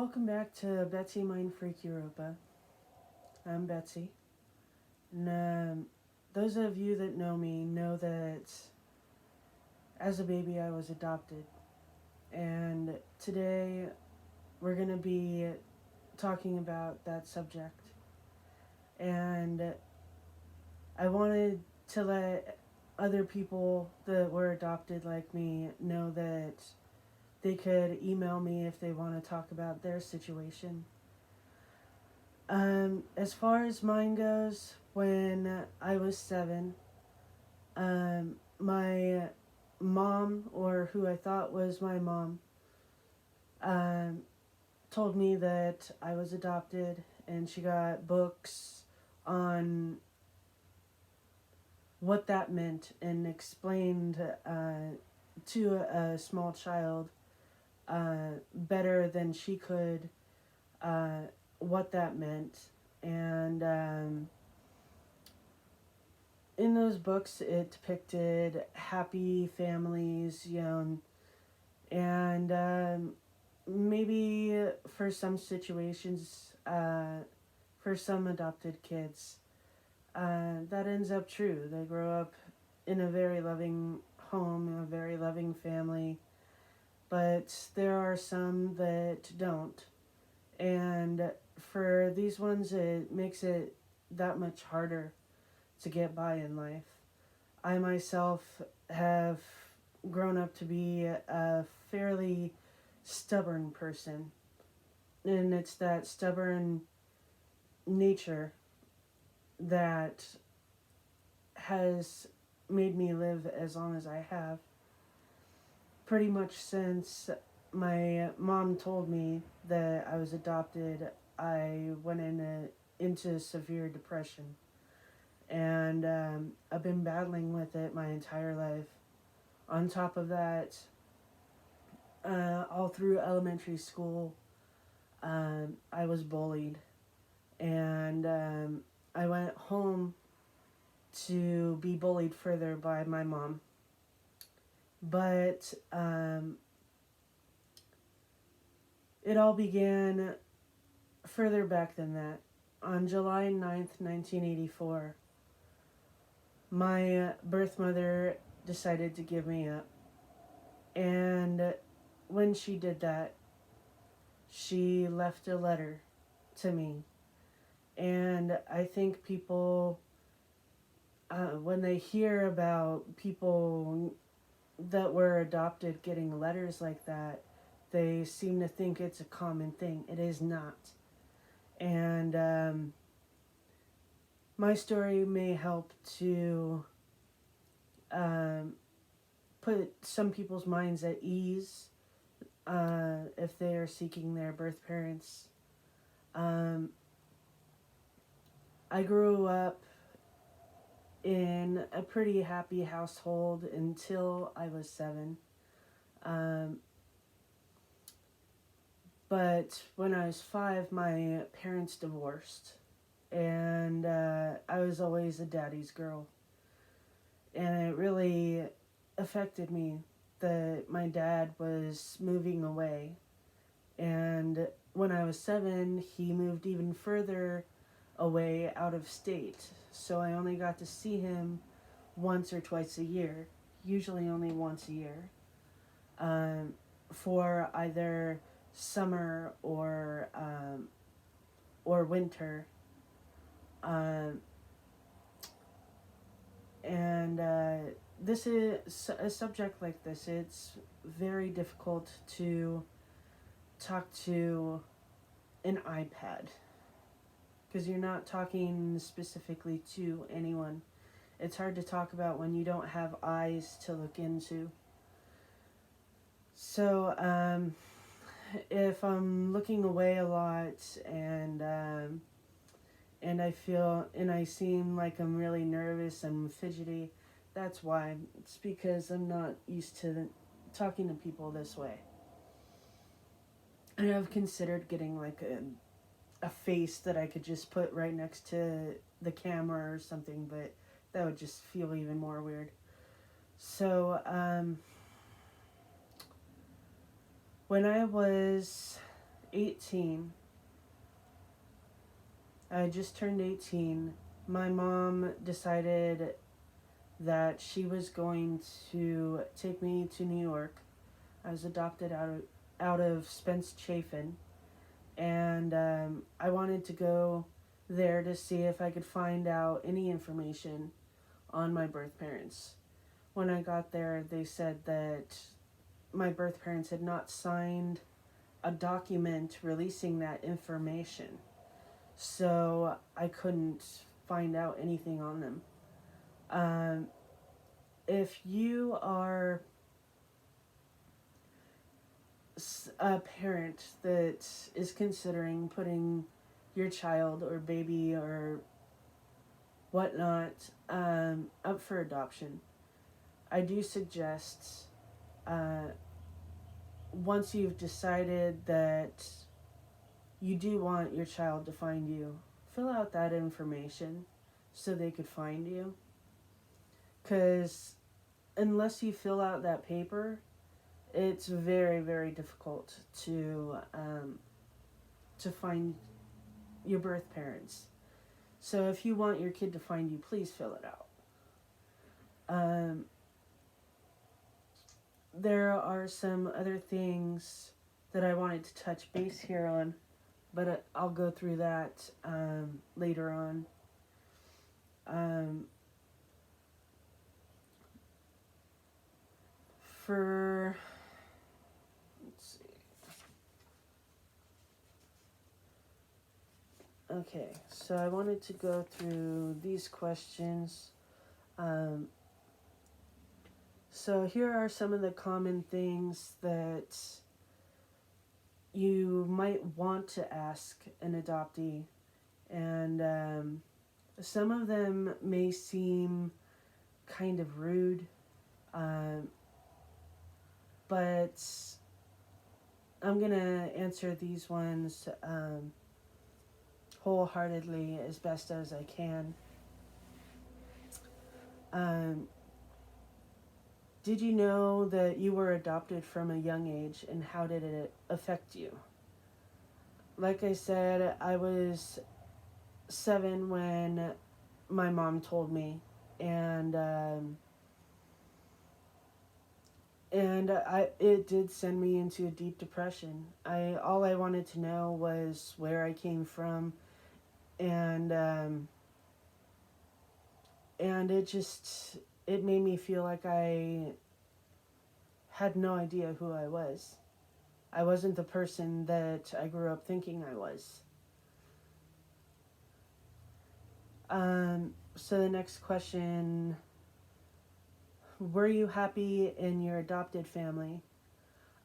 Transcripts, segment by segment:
Welcome back to Betsy Mind Freak Europa. I'm Betsy. And those of you that know me know that as a baby I was adopted. And today we're going to be talking about that subject. And I wanted to let other people that were adopted like me know that they could email me if they want to talk about their situation. As far as mine goes, when I was 7, my mom, or who I thought was my mom, um, told me that I was adopted, and she got books on what that meant and explained to a small child better than she could uh, what that meant. And in those books, it depicted happy families, and maybe for some situations, for some adopted kids, that ends up true. They grow up in a very loving home, in a very loving family, but there are some that don't. And for these ones, it makes it that much harder to get by in life. I myself have grown up to be a fairly stubborn person, and it's that stubborn nature that has made me live as long as I have. Pretty much since my mom told me that I was adopted, I went into severe depression. And I've been battling with it my entire life. On top of that, all through elementary school, I was bullied, and I went home to be bullied further by my mom. But it all began further back than that. On July 9th, 1984, my birth mother decided to give me up. And when she did that, she left a letter to me. And I think people, when they hear about people that were adopted getting letters like that, they seem to think it's a common thing. It is not. And my story may help to put some people's minds at ease if they are seeking their birth parents. I grew up in a pretty happy household until I was 7. But when I was 5, my parents divorced. And I was always a daddy's girl. And it really affected me that my dad was moving away. And when I was 7, he moved even further away out of state. So I only got to see him once or twice a year, usually only once a year, for either summer or winter. And this is a subject like this. It's very difficult to talk to an iPad because you're not talking specifically to anyone. It's hard to talk about when you don't have eyes to look into. So if I'm looking away a lot and I seem like I'm really nervous and fidgety, that's why. It's because I'm not used to talking to people this way. I have considered getting like a face that I could just put right next to the camera or something, but that would just feel even more weird. So when I was 18, I just turned 18, my mom decided that she was going to take me to New York. I was adopted out of Spence Chafin, and I wanted to go there to see if I could find out any information on my birth parents. When I got there, they said that my birth parents had not signed a document releasing that information, so I couldn't find out anything on them. If you are a parent that is considering putting your child or baby or whatnot up for adoption, I do suggest, once you've decided that you do want your child to find you, fill out that information so they could find you. Because unless you fill out that paper, it's very, very difficult to find your birth parents. So if you want your kid to find you, please fill it out. There are some other things that I wanted to touch base here on, but I'll go through that later on. Let's see. Okay, so I wanted to go through these questions. So here are some of the common things that you might want to ask an adoptee, and some of them may seem kind of rude, but I'm gonna answer these ones wholeheartedly as best as I can. Did you know that you were adopted from a young age, and how did it affect you? Like I said, I was 7 when my mom told me, and it did send me into a deep depression. All I wanted to know was where I came from, and it made me feel like I had no idea who I was. I wasn't the person that I grew up thinking I was. So the next question, were you happy in your adopted family?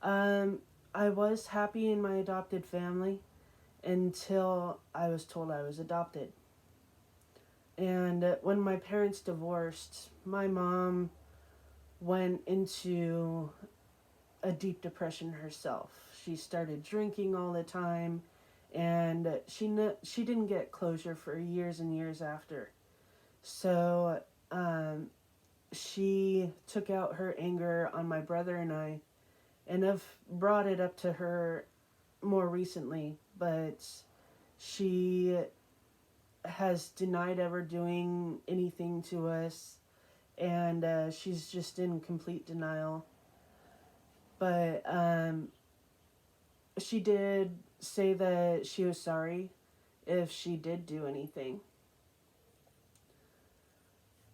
I was happy in my adopted family until I was told I was adopted. And when my parents divorced, my mom went into a deep depression herself. She started drinking all the time, and she didn't get closure for years and years after. So she took out her anger on my brother and I, and I've brought it up to her more recently, but she has denied ever doing anything to us, and she's just in complete denial. But she did say that she was sorry if she did do anything.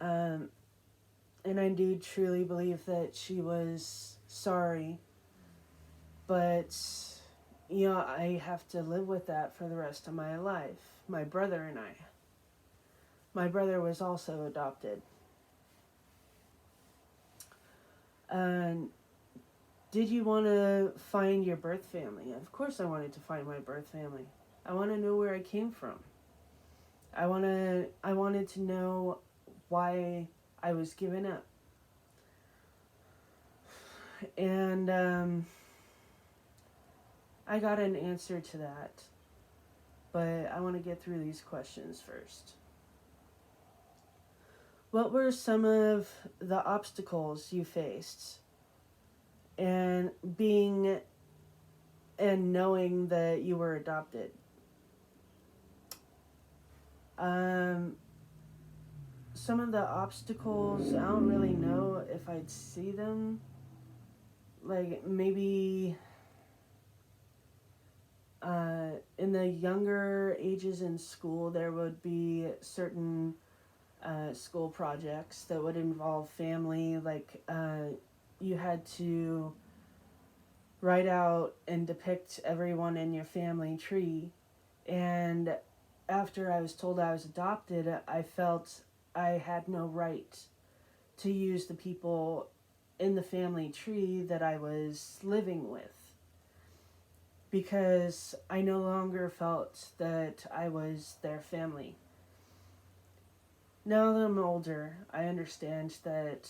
And I do truly believe that she was sorry, but I have to live with that for the rest of my life. My brother and I. My brother was also adopted. Did you want to find your birth family? Of course I wanted to find my birth family. I want to know where I came from. I wanted to know why I was given up. And I got an answer to that. But I want to get through these questions first. What were some of the obstacles you faced? And being and knowing that you were adopted. Um, some of the obstacles, I don't really know if I'd see them. Like maybe in the younger ages in school, there would be certain school projects that would involve family. Like you had to write out and depict everyone in your family tree. And after I was told I was adopted, I felt I had no right to use the people in the family tree that I was living with, because I no longer felt that I was their family. Now that I'm older, I understand that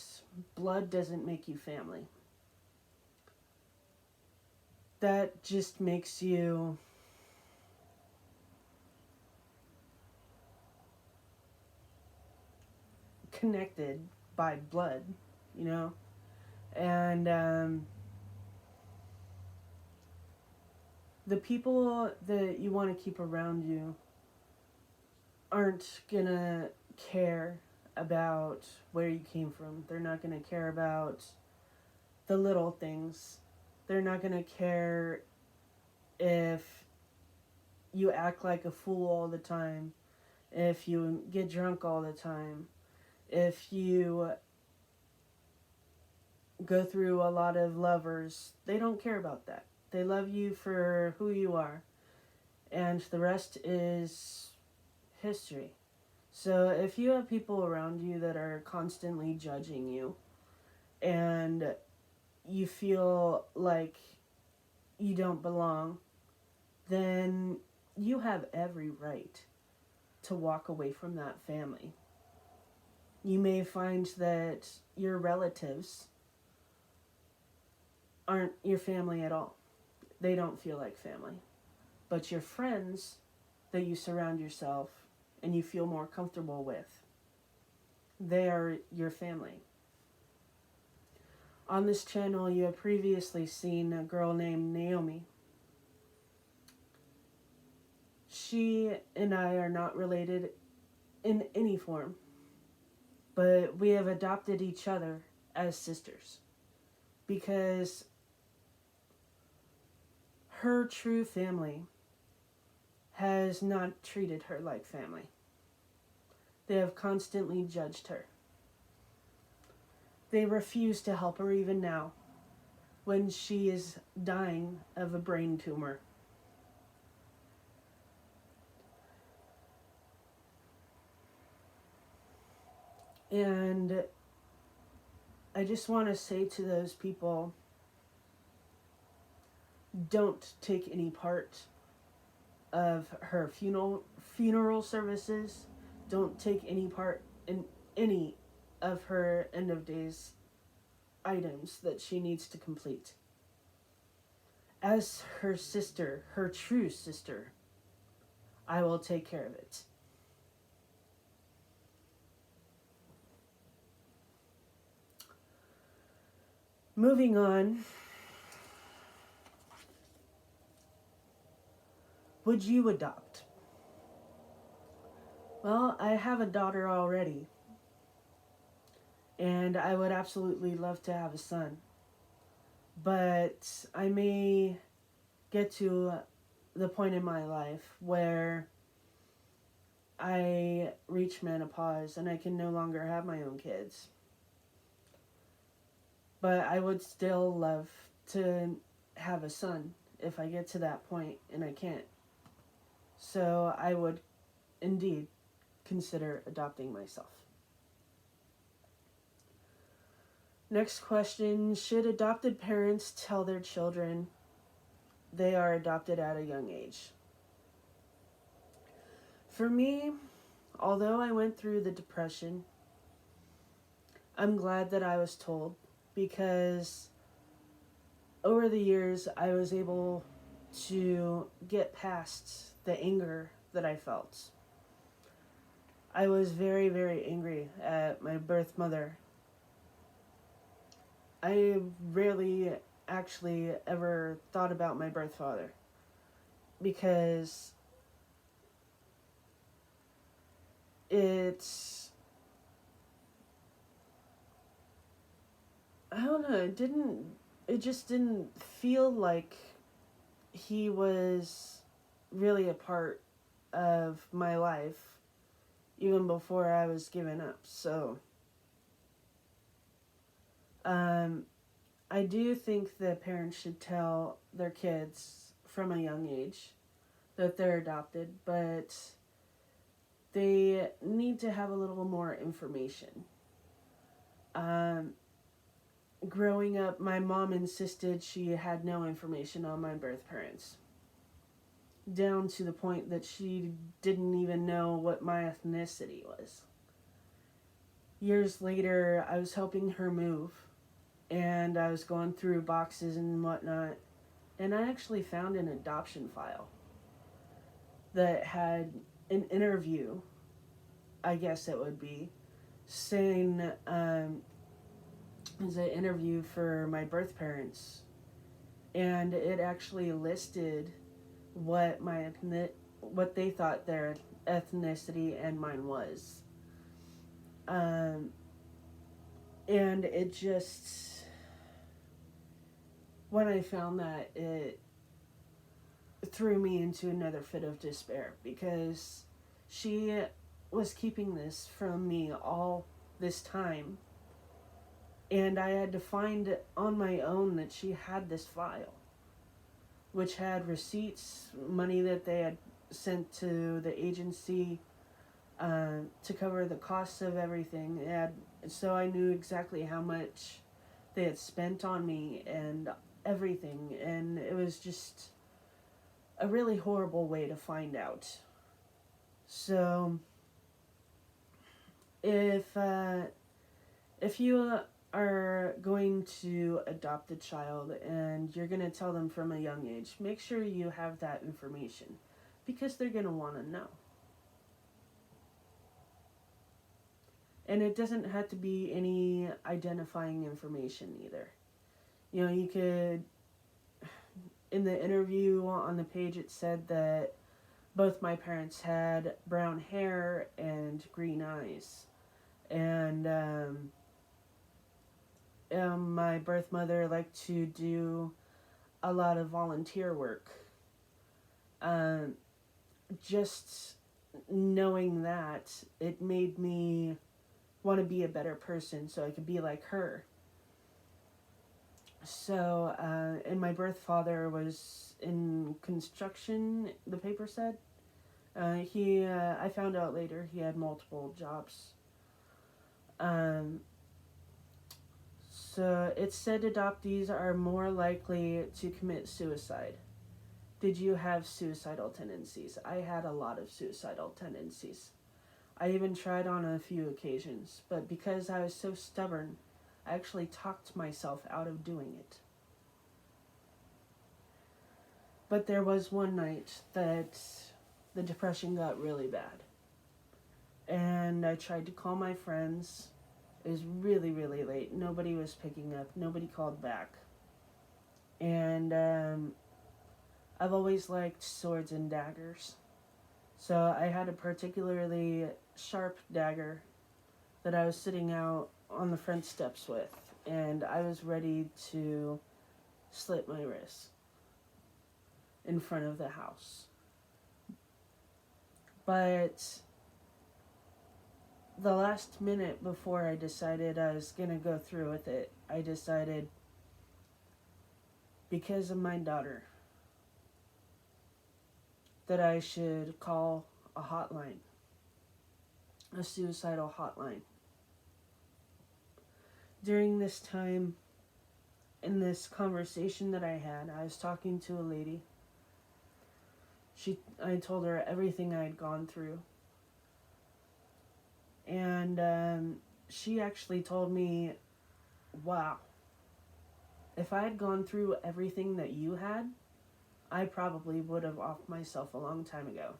blood doesn't make you family. That just makes you connected by blood, you know? And the people that you want to keep around you aren't gonna care about where you came from. They're not gonna care about the little things. They're not gonna care if you act like a fool all the time, if you get drunk all the time, if you go through a lot of lovers. They don't care about that. They love you for who you are, and the rest is history. So if you have people around you that are constantly judging you and you feel like you don't belong, then you have every right to walk away from that family. You may find that your relatives aren't your family at all. They don't feel like family. But your friends that you surround yourself and you feel more comfortable with, they are your family. On this channel, you have previously seen a girl named Naomi. She and I are not related in any form, but we have adopted each other as sisters because her true family has not treated her like family. They have constantly judged her. They refuse to help her even now when she is dying of a brain tumor. And I just want to say to those people, don't take any part of her funeral services. Don't take any part in any of her end of days items that she needs to complete. As her sister, her true sister, I will take care of it. Moving on. Would you adopt? Well, I have a daughter already, and I would absolutely love to have a son. But I may get to the point in my life where I reach menopause and I can no longer have my own kids. But I would still love to have a son if I get to that point and I can't. So I would indeed consider adopting myself. Next question, should adopted parents tell their children they are adopted at a young age? For me, although I went through the depression, I'm glad that I was told, because over the years I was able to get past the anger that I felt. I was very, very angry at my birth mother. I rarely actually ever thought about my birth father, because it's, I don't know, it just didn't feel like he was really a part of my life even before I was given up. So um, I do think that parents should tell their kids from a young age that they're adopted, but they need to have a little more information. Um, Growing up, my mom insisted she had no information on my birth parents, down to the point that she didn't even know what my ethnicity was. Years later, I was helping her move, and I was going through boxes and whatnot, and I actually found an adoption file that had an interview, I guess it would be, saying it was an interview for my birth parents, and it actually listed what what they thought their ethnicity and mine was. Um, and it just, when I found that, it threw me into another fit of despair, because she was keeping this from me all this time, and I had to find on my own that she had this file, which had receipts, money that they had sent to the agency to cover the costs of everything. So I knew exactly how much they had spent on me and everything, and it was just a really horrible way to find out. So if if you are going to adopt a child and you're going to tell them from a young age, make sure you have that information, because they're going to want to know. And it doesn't have to be any identifying information either. You know, you could, in the interview on the page, it said that both my parents had brown hair and green eyes. And my birth mother liked to do a lot of volunteer work. Um, just knowing that, it made me want to be a better person so I could be like her. So, and my birth father was in construction, the paper said. I found out later he had multiple jobs. So it said adoptees are more likely to commit suicide. Did you have suicidal tendencies? I had a lot of suicidal tendencies. I even tried on a few occasions, but because I was so stubborn, I actually talked myself out of doing it. But there was one night that the depression got really bad. And I tried to call my friends. It was really, really late. Nobody was picking up. Nobody called back. And I've always liked swords and daggers. So I had a particularly sharp dagger that I was sitting out on the front steps with. And I was ready to slit my wrist in front of the house. But the last minute before I decided I was going to go through with it, I decided, because of my daughter, that I should call a hotline, a suicidal hotline. During this time, in this conversation that I had, I was talking to a lady. I told her everything I had gone through. And she actually told me, wow, if I had gone through everything that you had, I probably would have offed myself a long time ago.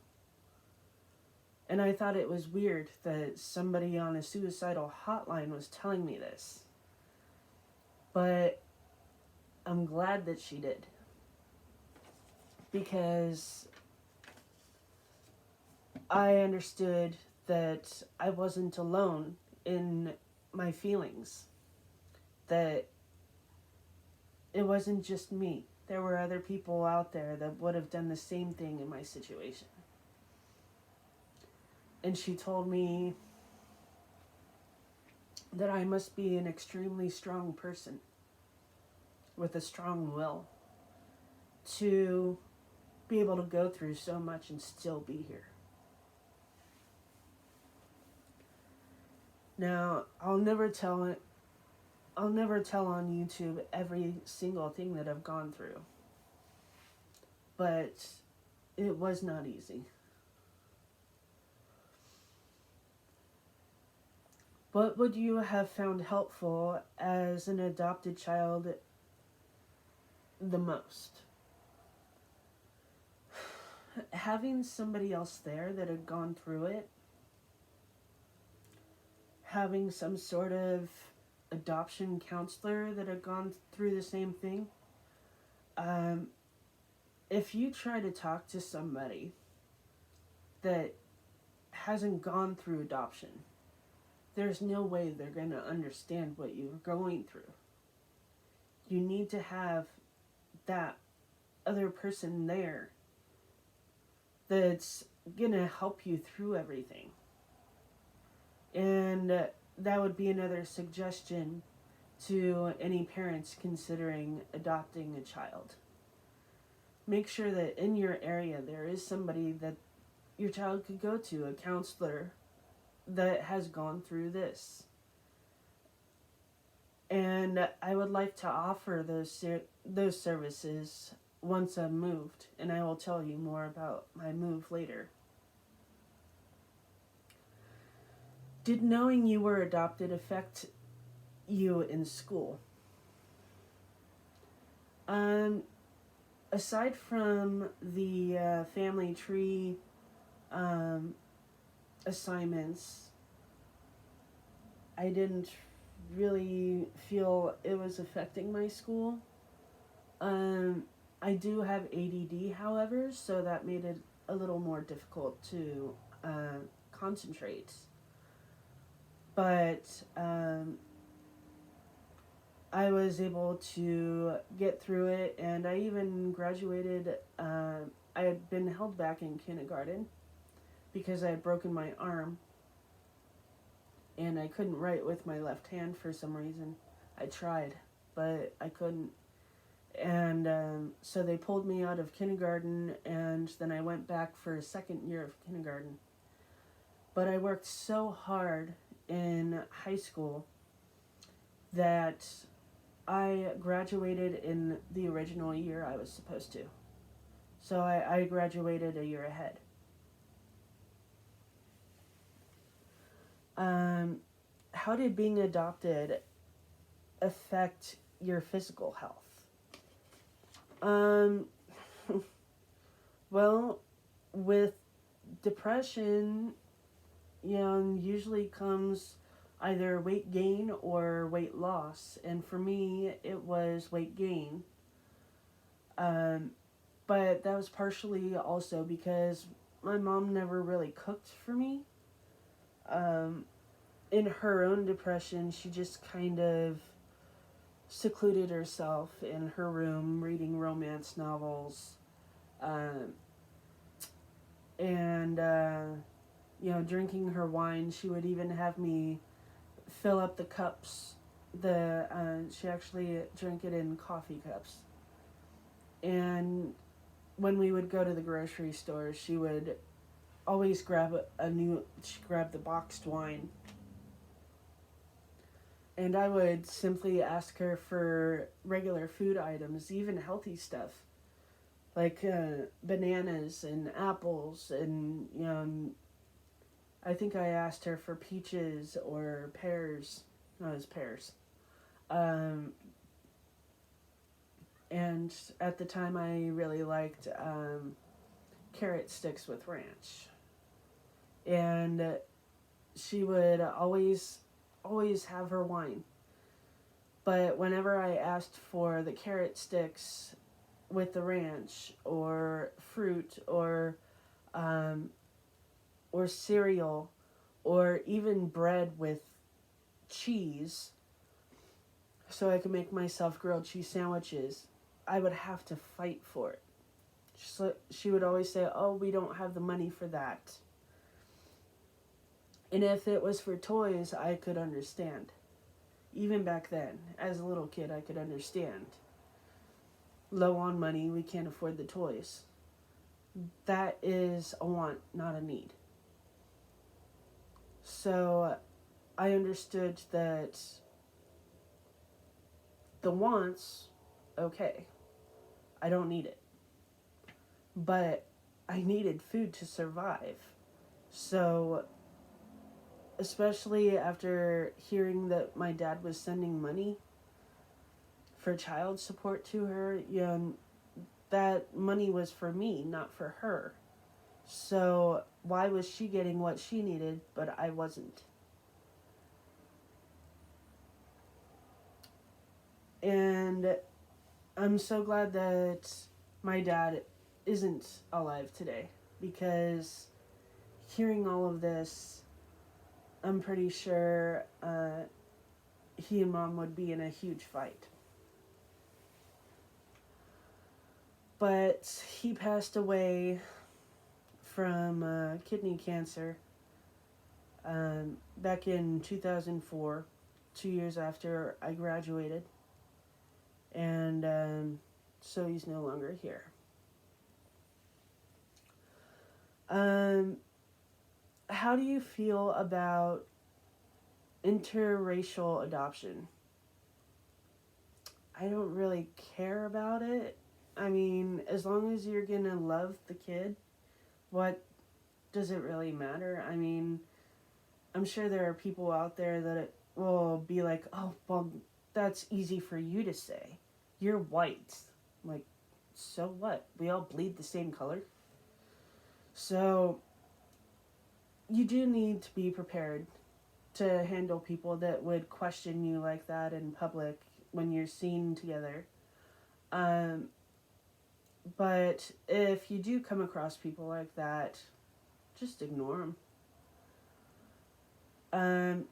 And I thought it was weird that somebody on a suicidal hotline was telling me this. But I'm glad that she did, because I understood that I wasn't alone in my feelings, that it wasn't just me. There were other people out there that would have done the same thing in my situation. And she told me that I must be an extremely strong person with a strong will to be able to go through so much and still be here. Now, I'll never tell on YouTube every single thing that I've gone through. But it was not easy. What would you have found helpful as an adopted child the most? Having somebody else there that had gone through it, having some sort of adoption counselor that had gone through the same thing. If you try to talk to somebody that hasn't gone through adoption, there's no way they're going to understand what you're going through. You need to have that other person there that's going to help you through everything. And that would be another suggestion to any parents considering adopting a child. Make sure that in your area there is somebody that your child could go to, a counselor that has gone through this. And I would like to offer those services once I've moved, and I will tell you more about my move later. Did knowing you were adopted affect you in school? Aside from the family tree assignments, I didn't really feel it was affecting my school. I do have ADD, however, so that made it a little more difficult to concentrate. But I was able to get through it, and I even graduated. I had been held back in kindergarten because I had broken my arm, and I couldn't write with my left hand for some reason. I tried, but I couldn't. And so they pulled me out of kindergarten, and then I went back for a second year of kindergarten. But I worked so hard in high school that I graduated in the original year I was supposed to. So I graduated a year ahead. How did being adopted affect your physical health? Well, with depression, usually comes either weight gain or weight loss. And for me, it was weight gain. But that was partially also because my mom never really cooked for me. In her own depression, she just kind of secluded herself in her room reading romance novels. Drinking her wine. She would even have me fill up the cups. She actually drank it in coffee cups. And when we would go to the grocery store, she would always grab the boxed wine. And I would simply ask her for regular food items, even healthy stuff, like bananas and apples, and I think I asked her for peaches or pears. No, it was pears. And at the time, I really liked carrot sticks with ranch. And she would always have her wine. But whenever I asked for the carrot sticks with the ranch, or fruit, um, or cereal, or even bread with cheese, so I could make myself grilled cheese sandwiches, I would have to fight for it. So she would always say, "Oh, we don't have the money for that." And if it was for toys, I could understand. Even back then, as a little kid, I could understand. Low on money, we can't afford the toys. That is a want, not a need. So I understood that the wants, okay, I don't need it. But I needed food to survive. So, especially after hearing that my dad was sending money for child support to her, that money was for me, not for her. So, why was she getting what she needed, but I wasn't? And I'm so glad that my dad isn't alive today, because hearing all of this, I'm pretty sure he and mom would be in a huge fight. But he passed away from kidney cancer back in 2004, 2 years after I graduated. And so he's no longer here. How do you feel about interracial adoption? I don't really care about it. I mean, as long as you're gonna love the kid, what does it really matter? I mean, I'm sure there are people out there that will be like, "Oh, well, that's easy for you to say. You're white." Like, so what? We all bleed the same color. So, you do need to be prepared to handle people that would question you like that in public when you're seen together. Um, but if you do come across people like that, just ignore them.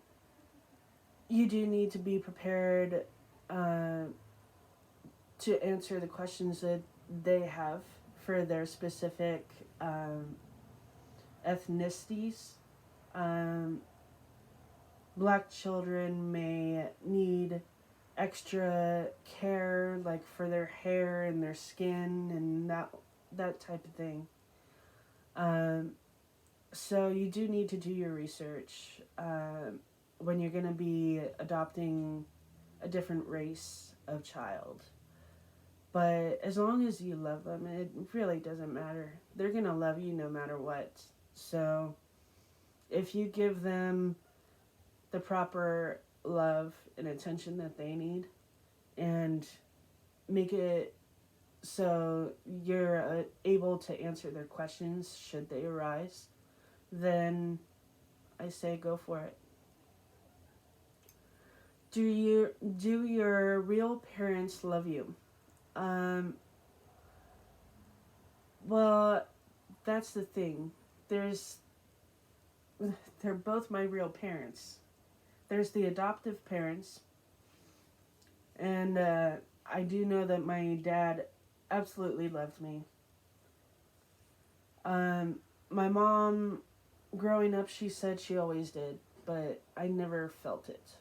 You do need to be prepared to answer the questions that they have for their specific ethnicities. Um, Black children may need extra care, like for their hair and their skin and that type of thing. So you do need to do your research when you're going to be adopting a different race of child. But as long as you love them, it really doesn't matter. They're going to love you no matter what. So if you give them the proper love and attention that they need, and make it so you're able to answer their questions should they arise, then I say go for it. Do your real parents love you? Well, that's the thing. They're both my real parents. There's the adoptive parents, and I do know that my dad absolutely loved me. My mom, growing up, she said she always did, but I never felt it.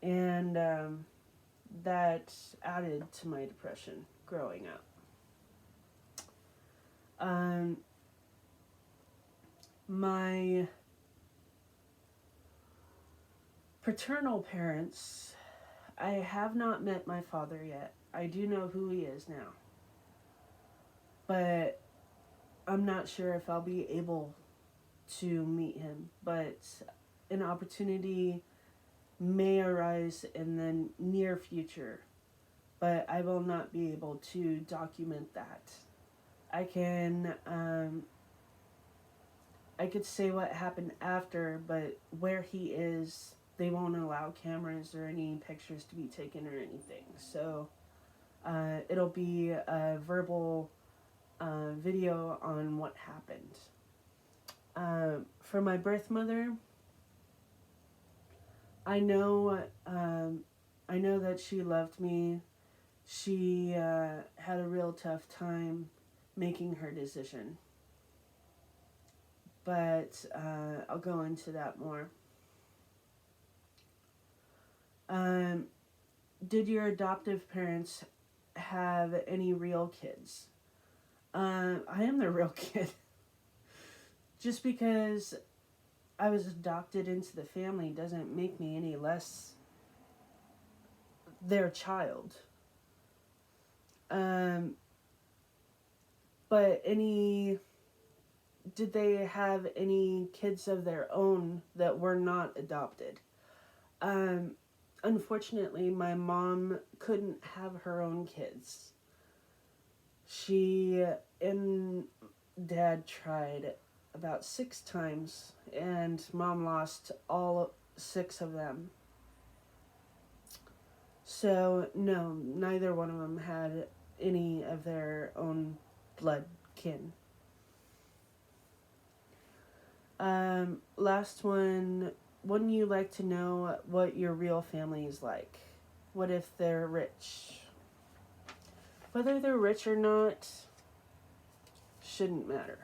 And that added to my depression growing up. My paternal parents, I have not met my father yet. I do know who he is now. But I'm not sure if I'll be able to meet him. But an opportunity may arise in the near future. But I will not be able to document that. I can, I could say what happened after, but where he is, they won't allow cameras or any pictures to be taken or anything. So it'll be a verbal video on what happened. For my birth mother, I know that she loved me. She had a real tough time making her decision. But I'll go into that more. Did your adoptive parents have any real kids? I am the real kid. Just because I was adopted into the family doesn't make me any less their child. But did they have any kids of their own that were not adopted? Unfortunately, my mom couldn't have her own kids. She and Dad tried about 6 times, and Mom lost all 6 of them. So, no, neither one of them had any of their own blood kin. Last one, wouldn't you like to know what your real family is like? What if they're rich? Whether they're rich or not shouldn't matter.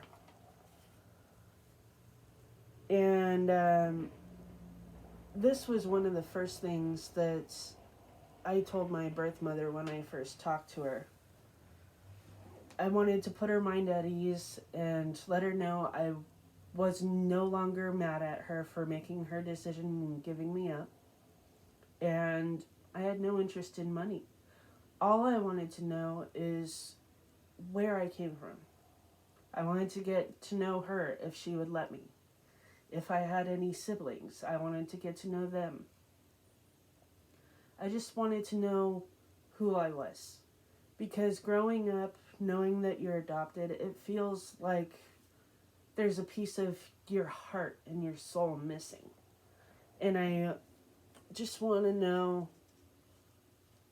And this was one of the first things that I told my birth mother when I first talked to her. I wanted to put her mind at ease and let her know I was no longer mad at her for making her decision and giving me up. And I had no interest in money. All I wanted to know is where I came from. I wanted to get to know her if she would let me. If I had any siblings, I wanted to get to know them. I just wanted to know who I was. Because growing up, knowing that you're adopted, it feels like there's a piece of your heart and your soul missing. And I just want to know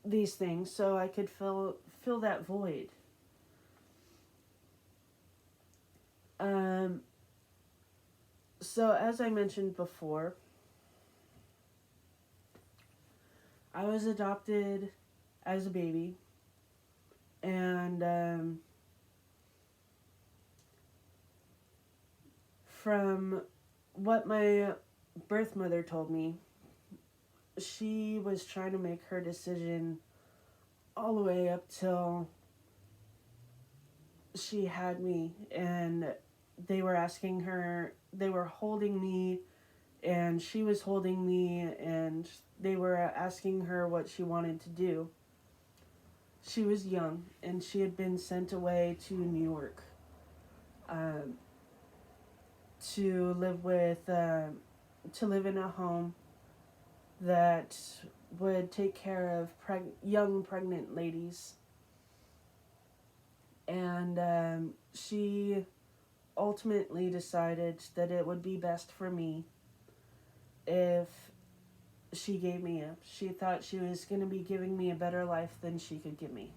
these things so I could fill that void. So as I mentioned before, I was adopted as a baby, and from what my birth mother told me, she was trying to make her decision all the way up till she had me, and they were asking her, they were holding me, and she was holding me, and they were asking her what she wanted to do. She was young, and she had been sent away to New York to live in a home that would take care of young pregnant ladies. And she ultimately decided that it would be best for me if she gave me up. She thought she was going to be giving me a better life than she could give me.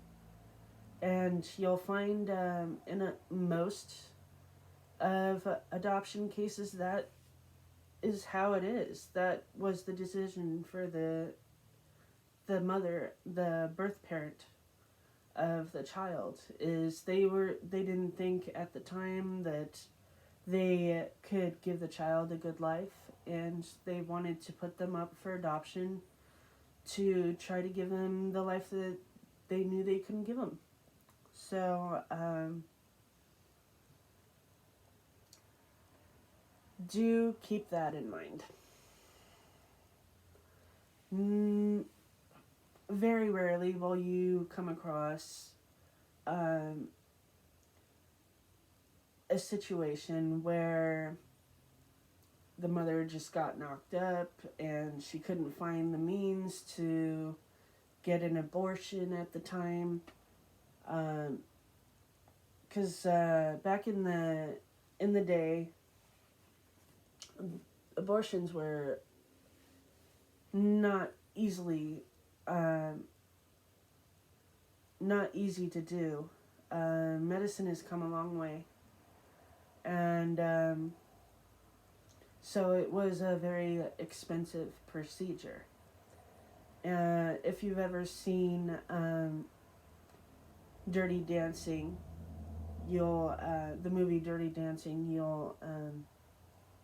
And you'll find in most of adoption cases that is how it is. That was the decision for the mother, the birth parent of the child, is they didn't think at the time that they could give the child a good life, and they wanted to put them up for adoption to try to give them the life that they knew they couldn't give them. So do keep that in mind. Very rarely will you come across a situation where the mother just got knocked up and she couldn't find the means to get an abortion at the time. Because back in the day, abortions were not easily, not easy to do. Medicine has come a long way, and so it was a very expensive procedure. If you've ever seen Dirty Dancing, you'll the movie Dirty Dancing, you'll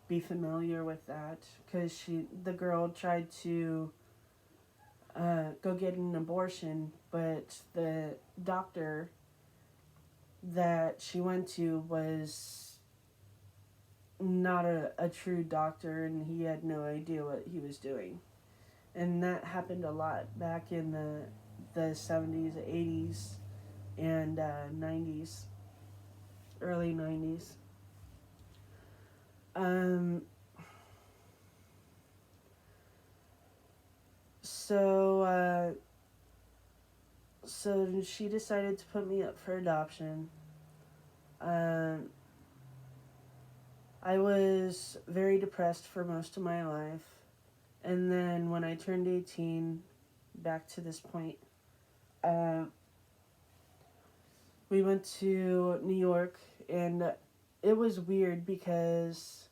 be familiar with that, because the girl tried to go get an abortion, but the doctor that she went to was not a true doctor, and he had no idea what he was doing. And that happened a lot back in the 70s, 80s, and 90s, early 90s. Um, so she decided to put me up for adoption. Um, I was very depressed for most of my life. And then when I turned 18, back to this point, we went to New York, and it was weird because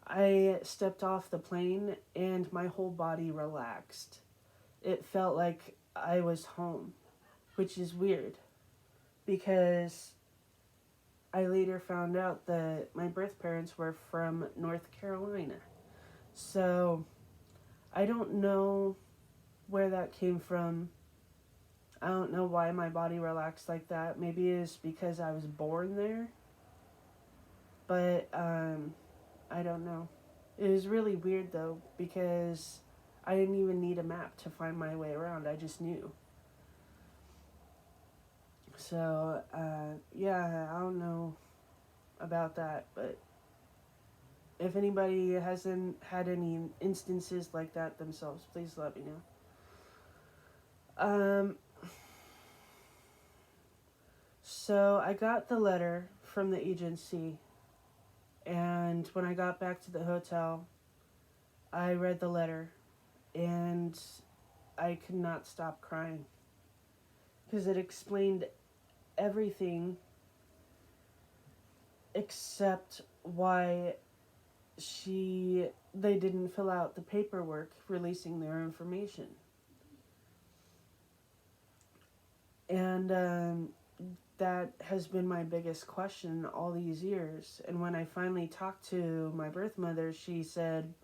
I stepped off the plane and my whole body relaxed. It felt like I was home, which is weird because I later found out that my birth parents were from North Carolina. So I don't know where that came from. I don't know why my body relaxed like that. Maybe it's because I was born there. But I don't know. It was really weird though, because I didn't even need a map to find my way around. I just knew. So yeah, I don't know about that, but if anybody hasn't had any instances like that themselves, please let me know. So I got the letter from the agency, and when I got back to the hotel, I read the letter, and I could not stop crying because it explained everything except why they didn't fill out the paperwork releasing their information. And that has been my biggest question all these years. And when I finally talked to my birth mother, she said,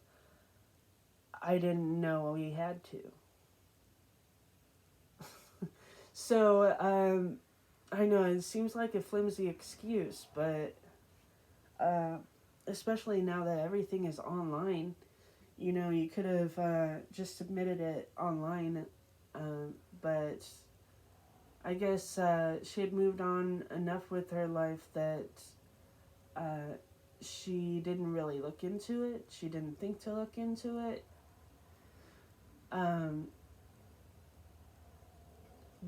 I didn't know we had to. So, I know it seems like a flimsy excuse, but especially now that everything is online, you could have just submitted it online, but I guess she had moved on enough with her life that she didn't really look into it. She didn't think to look into it.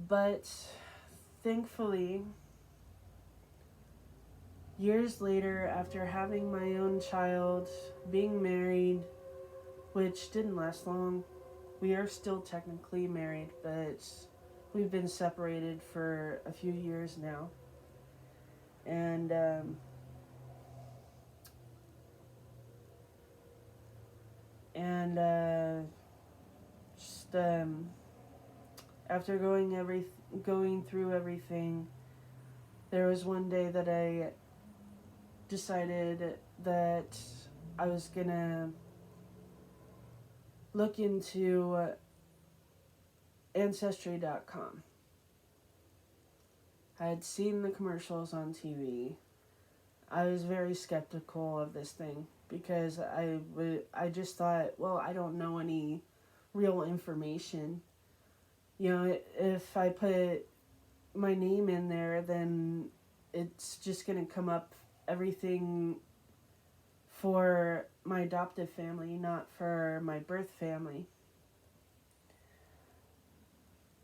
But thankfully, years later, after having my own child, being married, which didn't last long, we are still technically married, but we've been separated for a few years now. And just after going through everything, there was one day that I decided that I was gonna look into Ancestry.com. I had seen the commercials on TV. I was very skeptical of this thing because I just thought, well, I don't know any real information. If I put my name in there, then it's just going to come up everything for my adoptive family, not for my birth family.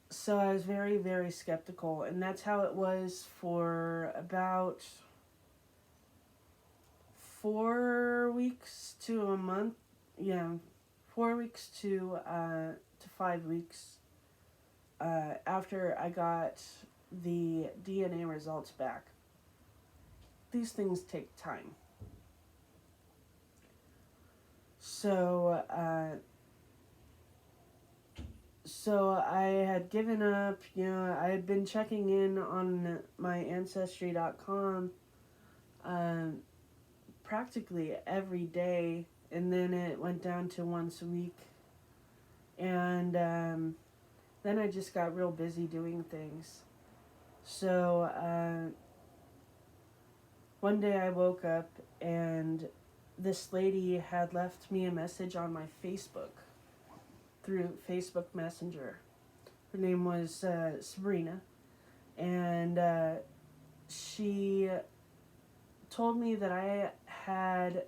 So I was very, very skeptical, and that's how it was for about 4 weeks to a month. Yeah, 4 weeks to 5 weeks after I got the DNA results back. These things take time. So I had given up. I had been checking in on my Ancestry.com practically every day, and then it went down to once a week. And then I just got real busy doing things. So one day I woke up and this lady had left me a message on my Facebook through Facebook Messenger. Her name was Sabrina, and she told me that I had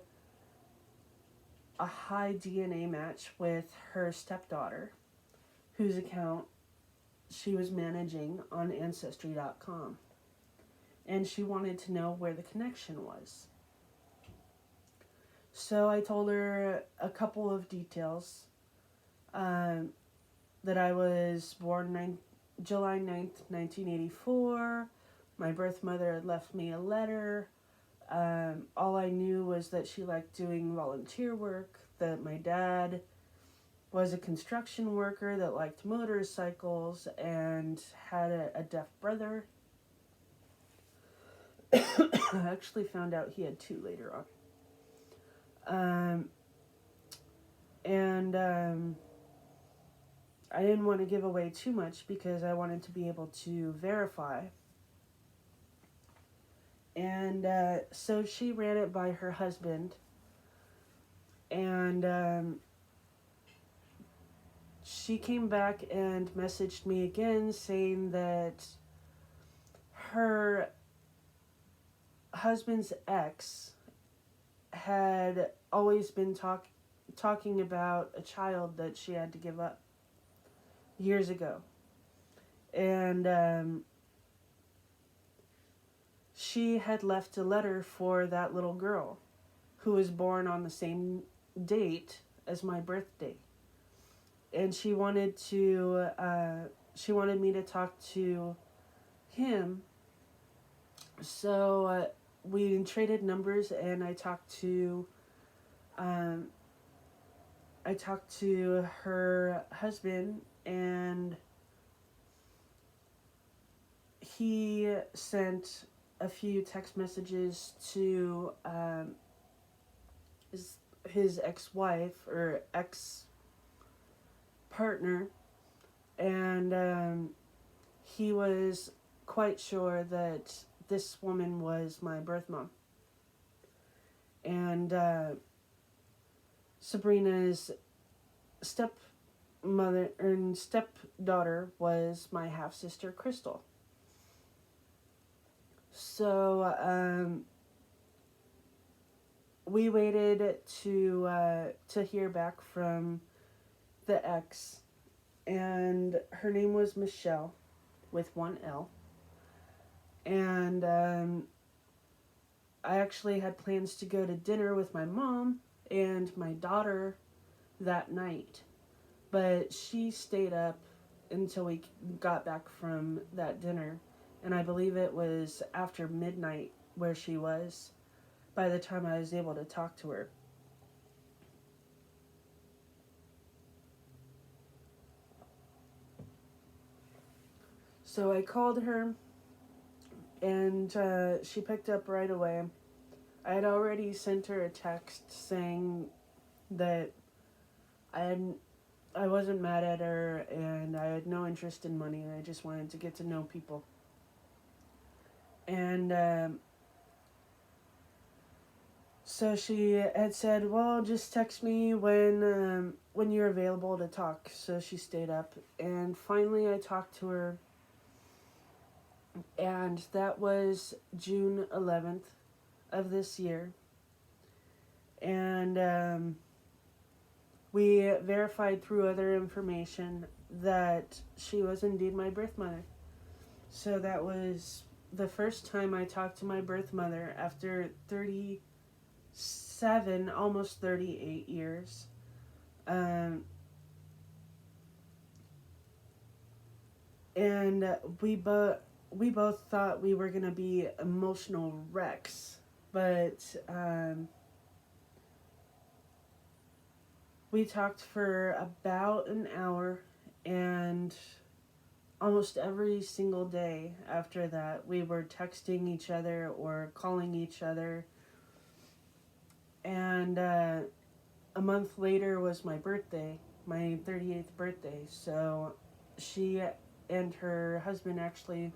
a high DNA match with her stepdaughter, whose account she was managing on Ancestry.com. And she wanted to know where the connection was. So I told her a couple of details. That I was born July 9th, 1984. My birth mother had left me a letter. All I knew was that she liked doing volunteer work, that my dad was a construction worker that liked motorcycles and had a deaf brother. I actually found out he had two later on. I didn't want to give away too much because I wanted to be able to verify. And so she ran it by her husband. And she came back and messaged me again saying that her husband's ex had always been talking about a child that she had to give up years ago. And she had left a letter for that little girl who was born on the same date as my birthday. And she wanted me to talk to him. So we traded numbers, and I talked to her husband, and he sent a few text messages to his ex-wife or ex-partner, and he was quite sure that this woman was my birth mom. And Sabrina's stepmother and stepdaughter was my half-sister Crystal. So we waited to hear back from the ex, and her name was Michelle with one L. And I actually had plans to go to dinner with my mom and my daughter that night, but she stayed up until we got back from that dinner, and I believe it was after midnight where she was by the time I was able to talk to her. So I called her, and she picked up right away. I had already sent her a text saying that I wasn't mad at her, and I had no interest in money, and I just wanted to get to know people. And so she had said, well, just text me when you're available to talk. So she stayed up, and finally I talked to her, and that was June 11th of this year. And we verified through other information that she was indeed my birth mother. So that was the first time I talked to my birth mother after 37, almost 38 years. Um, and we both thought we were gonna be emotional wrecks, but we talked for about an hour, and almost every single day after that, we were texting each other or calling each other. And a month later was my birthday, my 38th birthday. So she and her husband actually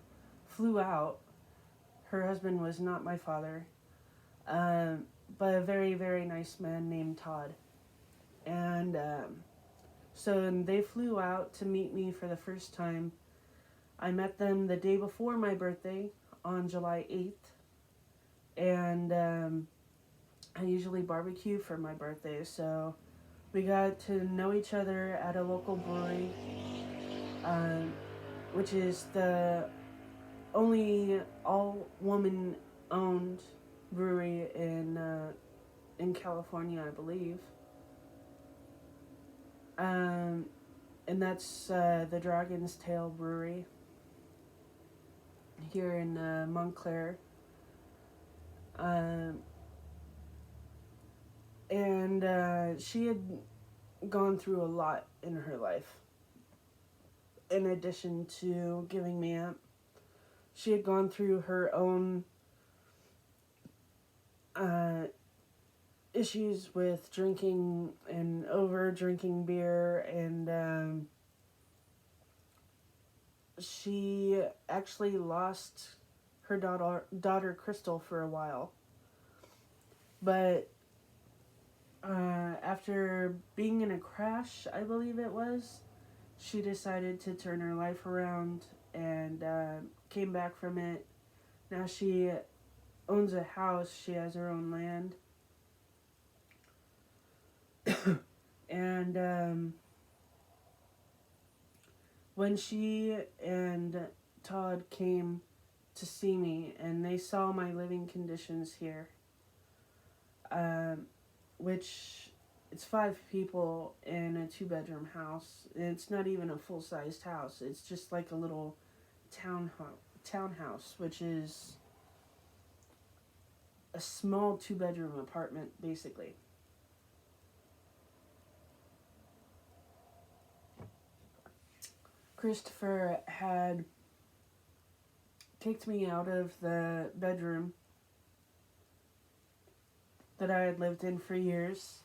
flew out. Her husband was not my father, um, but a very, very nice man named Todd. And so they flew out to meet me for the first time. I met them the day before my birthday on July 8th. And I usually barbecue for my birthday, so we got to know each other at a local brewery, um, which is the only all-woman owned brewery in California, I believe. Um, and that's the Dragon's Tail Brewery here in Montclair. Um, and she had gone through a lot in her life. In addition to giving me up, she had gone through her own uh, issues with drinking and over drinking beer, and she actually lost her daughter Crystal for a while. But after being in a crash, I believe it was, she decided to turn her life around and came back from it. Now she owns a house, she has her own land. And when she and Todd came to see me and they saw my living conditions here, which it's 5 people in a 2-bedroom house. It's not even a full-sized house. It's just like a little townhouse, which is a small 2-bedroom apartment, basically. Christopher had kicked me out of the bedroom that I had lived in for years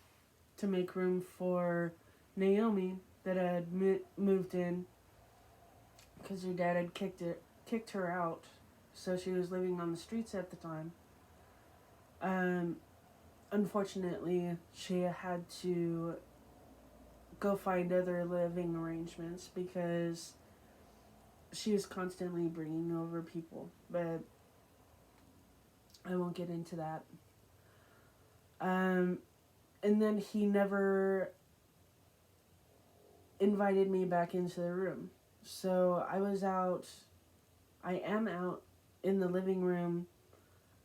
to make room for Naomi that had moved in because her dad had kicked her out, so she was living on the streets at the time. Unfortunately, she had to go find other living arrangements because she was constantly bringing over people, but I won't get into that. And then he never invited me back into the room. So I am out in the living room.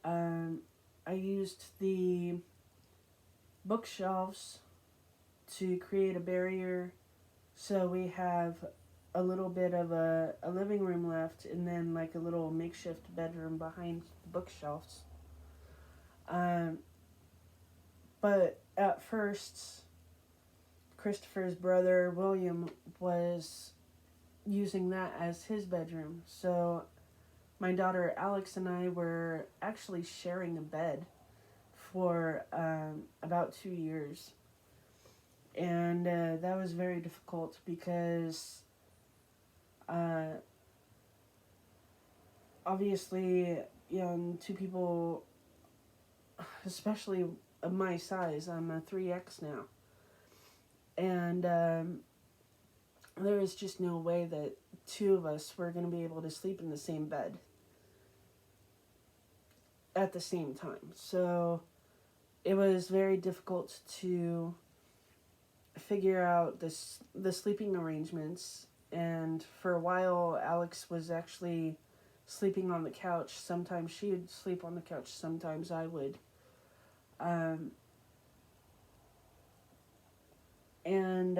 I used the bookshelves to create a barrier, so we have a little bit of a living room left, and then like a little makeshift bedroom behind the bookshelves. But at first, Christopher's brother William was using that as his bedroom, so my daughter Alex and I were actually sharing a bed for about 2 years. And that was very difficult because obviously, two people, especially of my size, I'm a 3X now. And there was just no way that 2 of us were going to be able to sleep in the same bed at the same time. So it was very difficult to figure out the sleeping arrangements. And for a while, Alex was actually sleeping on the couch. Sometimes she would sleep on the couch, sometimes I would. And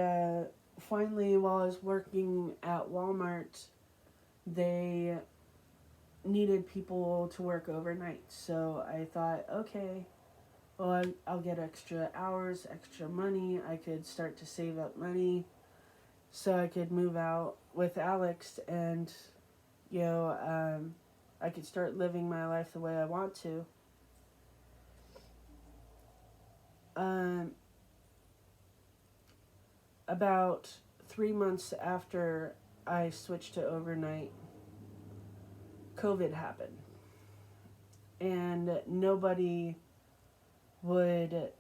finally, while I was working at Walmart, they needed people to work overnight. So I thought, okay, well, I'll get extra hours, extra money. I could start to save up money so I could move out with Alex, and, you know, I could start living my life the way I want to. Um, about 3 months after I switched to overnight, COVID happened. And nobody would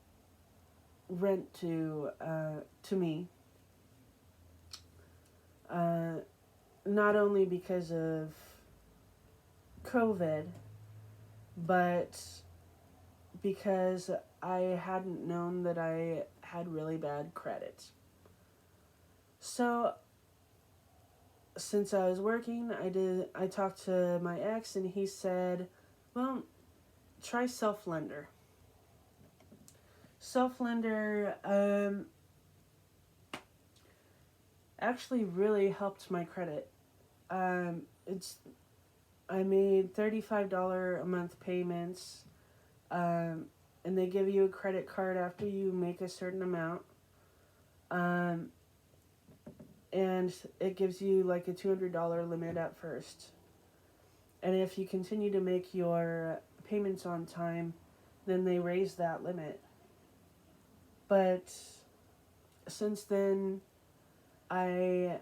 rent to me. Uh, Not only because of COVID, but because I hadn't known that I had really bad credit. So since I was working, I talked to my ex, and he said, "Well, try self-lender." Self-lender actually really helped my credit. It's I made $35 a month payments, and they give you a credit card after you make a certain amount, and it gives you like a $200 limit at first. And if you continue to make your payments on time, then they raise that limit. But since then, I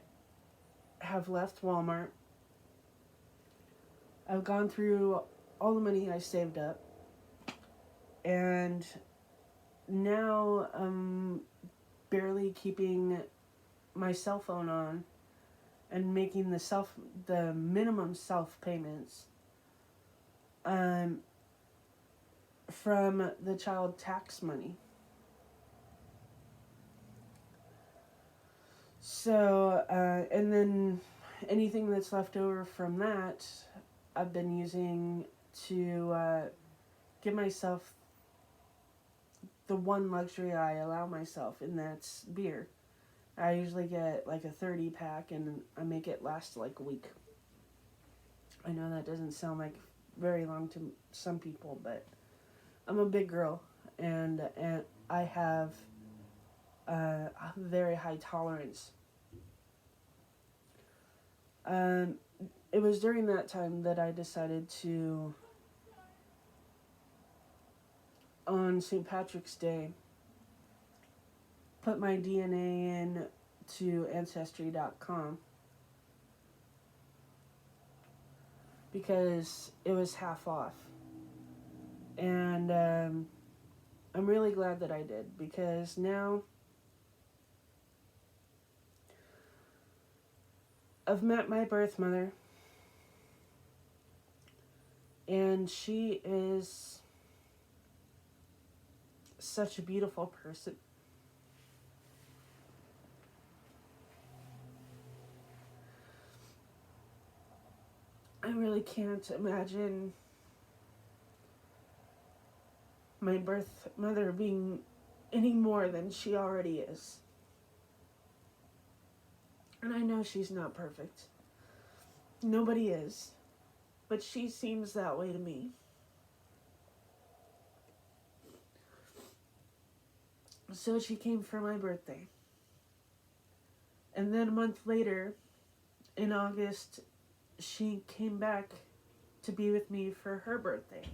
have left Walmart. I've gone through all the money I saved up, and now I'm barely keeping my cell phone on and making the minimum self payments from the child tax money. So and then anything that's left over from that, I've been using to give myself the one luxury I allow myself, and that's beer. I usually get like a 30 pack, and I make it last like a week. I know that doesn't sound like very long to some people, but I'm a big girl, and I have a very high tolerance. Um, it was during that time that I decided to, on St. Patrick's Day, put my DNA in to Ancestry.com because it was half off. And I'm really glad that I did, because now I've met my birth mother, and she is such a beautiful person. I really can't imagine my birth mother being any more than she already is. And I know she's not perfect. Nobody is. But she seems that way to me. So she came for my birthday. And then a month later, in August, she came back to be with me for her birthday.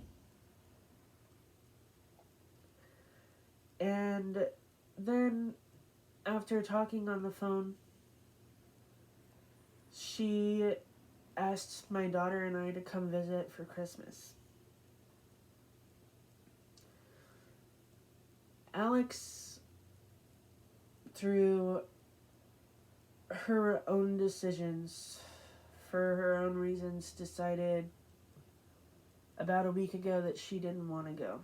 And then, after talking on the phone, she asked my daughter and I to come visit for Christmas. Alex, through her own decisions, for her own reasons, decided about a week ago that she didn't want to go.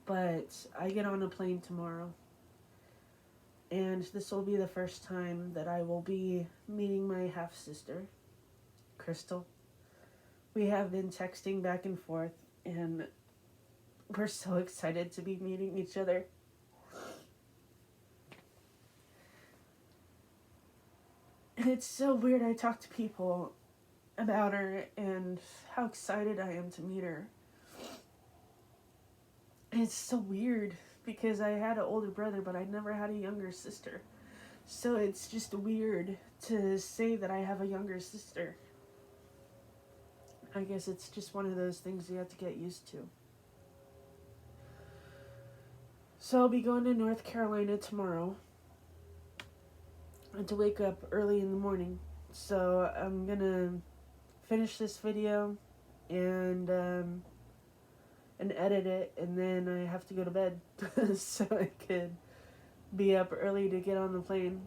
But I get on a plane tomorrow, and this will be the first time that I will be meeting my half-sister, Crystal. We have been texting back and forth, and we're so excited to be meeting each other. it's so weird. I talk to people about her and how excited I am to meet her. It's so weird because I had an older brother, but I never had a younger sister. So it's just weird to say that I have a younger sister. I guess it's just one of those things you have to get used to. So I'll be going to North Carolina tomorrow. And to wake up early in the morning. So I'm gonna finish this video and edit it, and then I have to go to bed so I could be up early to get on the plane,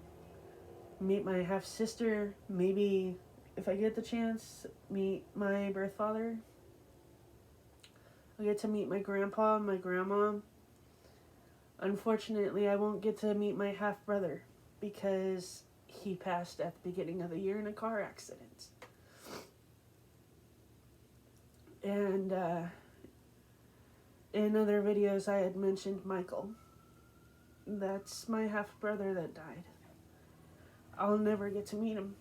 meet my half sister, maybe if I get the chance, meet my birth father. I'll get to meet my grandpa and my grandma. Unfortunately, I won't get to meet my half brother because he passed at the beginning of the year in a car accident. And in other videos I had mentioned Michael. That's my half brother that died. I'll never get to meet him.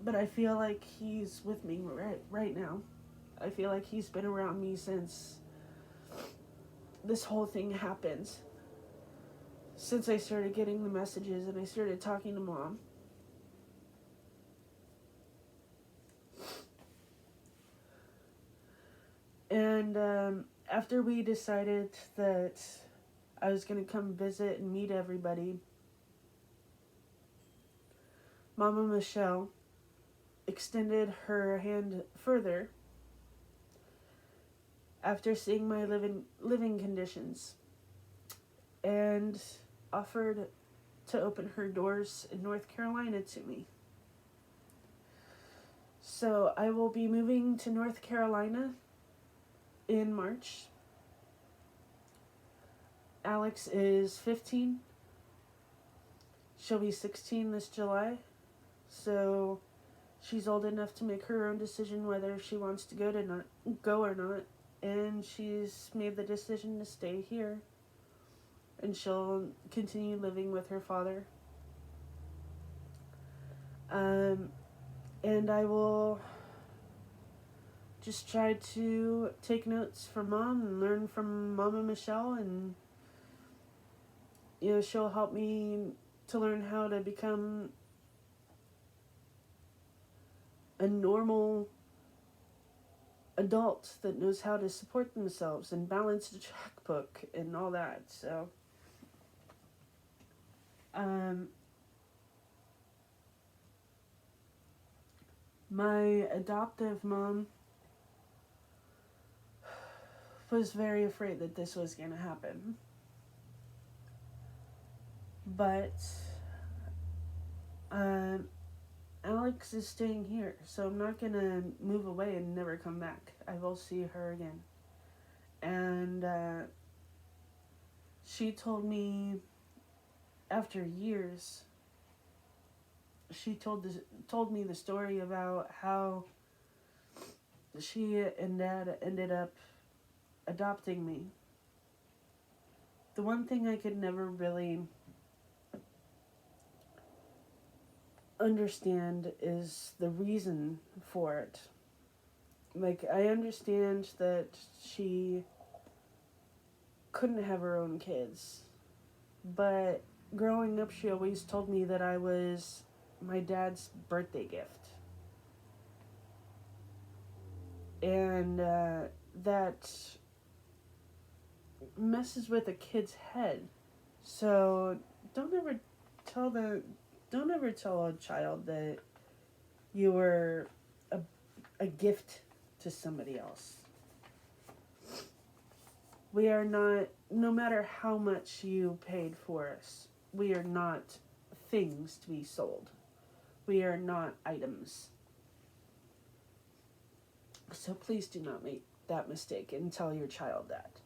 But I feel like he's with me right now. I feel like he's been around me since this whole thing happened. Since I started getting the messages and I started talking to Mom. And after we decided that I was going to come visit and meet everybody, Mama Michelle extended her hand further after seeing my living conditions and offered to open her doors in North Carolina to me. So I will be moving to North Carolina in March. Alex is 15. She'll be 16 this July. So she's old enough to make her own decision whether she wants to go or not. And she's made the decision to stay here. And she'll continue living with her father. And I will just try to take notes from Mom and learn from Mama Michelle, and she'll help me to learn how to become a normal adult that knows how to support themselves and balance the checkbook and all that. So my adoptive mom was very afraid that this was going to happen. But Alex is staying here, so I'm not going to move away and never come back. I will see her again. And she told me, after years, she told me the story about how she and Dad ended up adopting me. The one thing I could never really understand is the reason for it. Like, I understand that she couldn't have her own kids, but growing up she always told me that I was my dad's birthday gift. And that messes with a kid's head. So don't ever tell a child that you were a gift to somebody else. We are not, no matter how much you paid for us, we are not things to be sold. We are not items. So please do not make that mistake and tell your child that.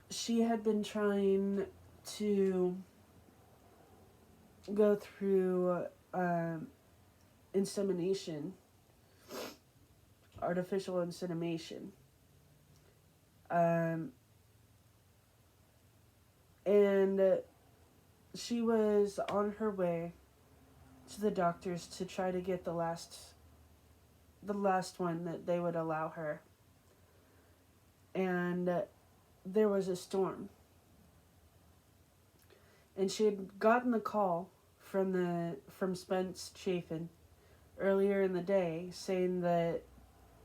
She had been trying to go through insemination, artificial insemination. And she was on her way to the doctors to try to get the last one that they would allow her. And there was a storm. And she had gotten the call from Spence Chafin earlier in the day saying that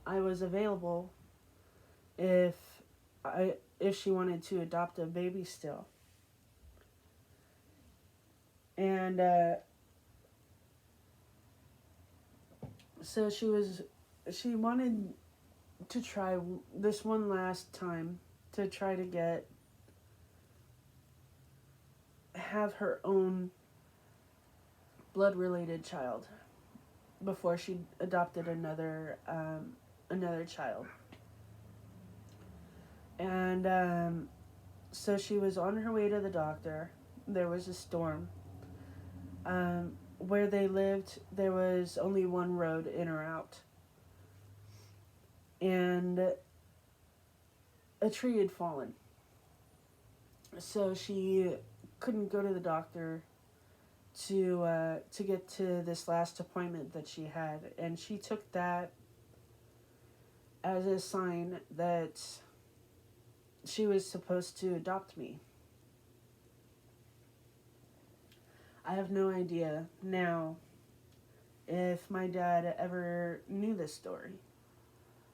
I was available if she wanted to adopt a baby still. And so she wanted to try this one last time to try to have her own blood related child before she adopted another child. And so she was on her way to the doctor. There was a storm. Where they lived, there was only one road in or out. And a tree had fallen. So she couldn't go to the doctor to get to this last appointment that she had. And she took that as a sign that she was supposed to adopt me. I have no idea now if my dad ever knew this story,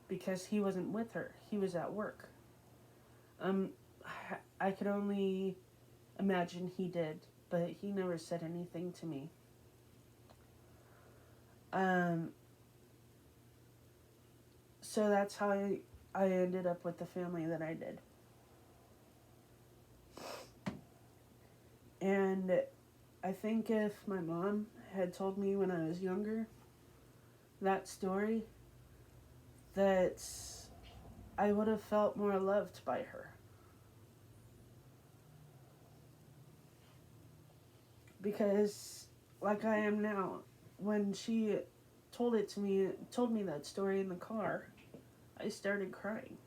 because he wasn't with her. He was at work. I could only imagine he did, but he never said anything to me. So that's how I ended up with the family that I did. And I think if my mom had told me when I was younger that story, that I would have felt more loved by her. Because, like I am now, when she told me that story in the car, I started crying.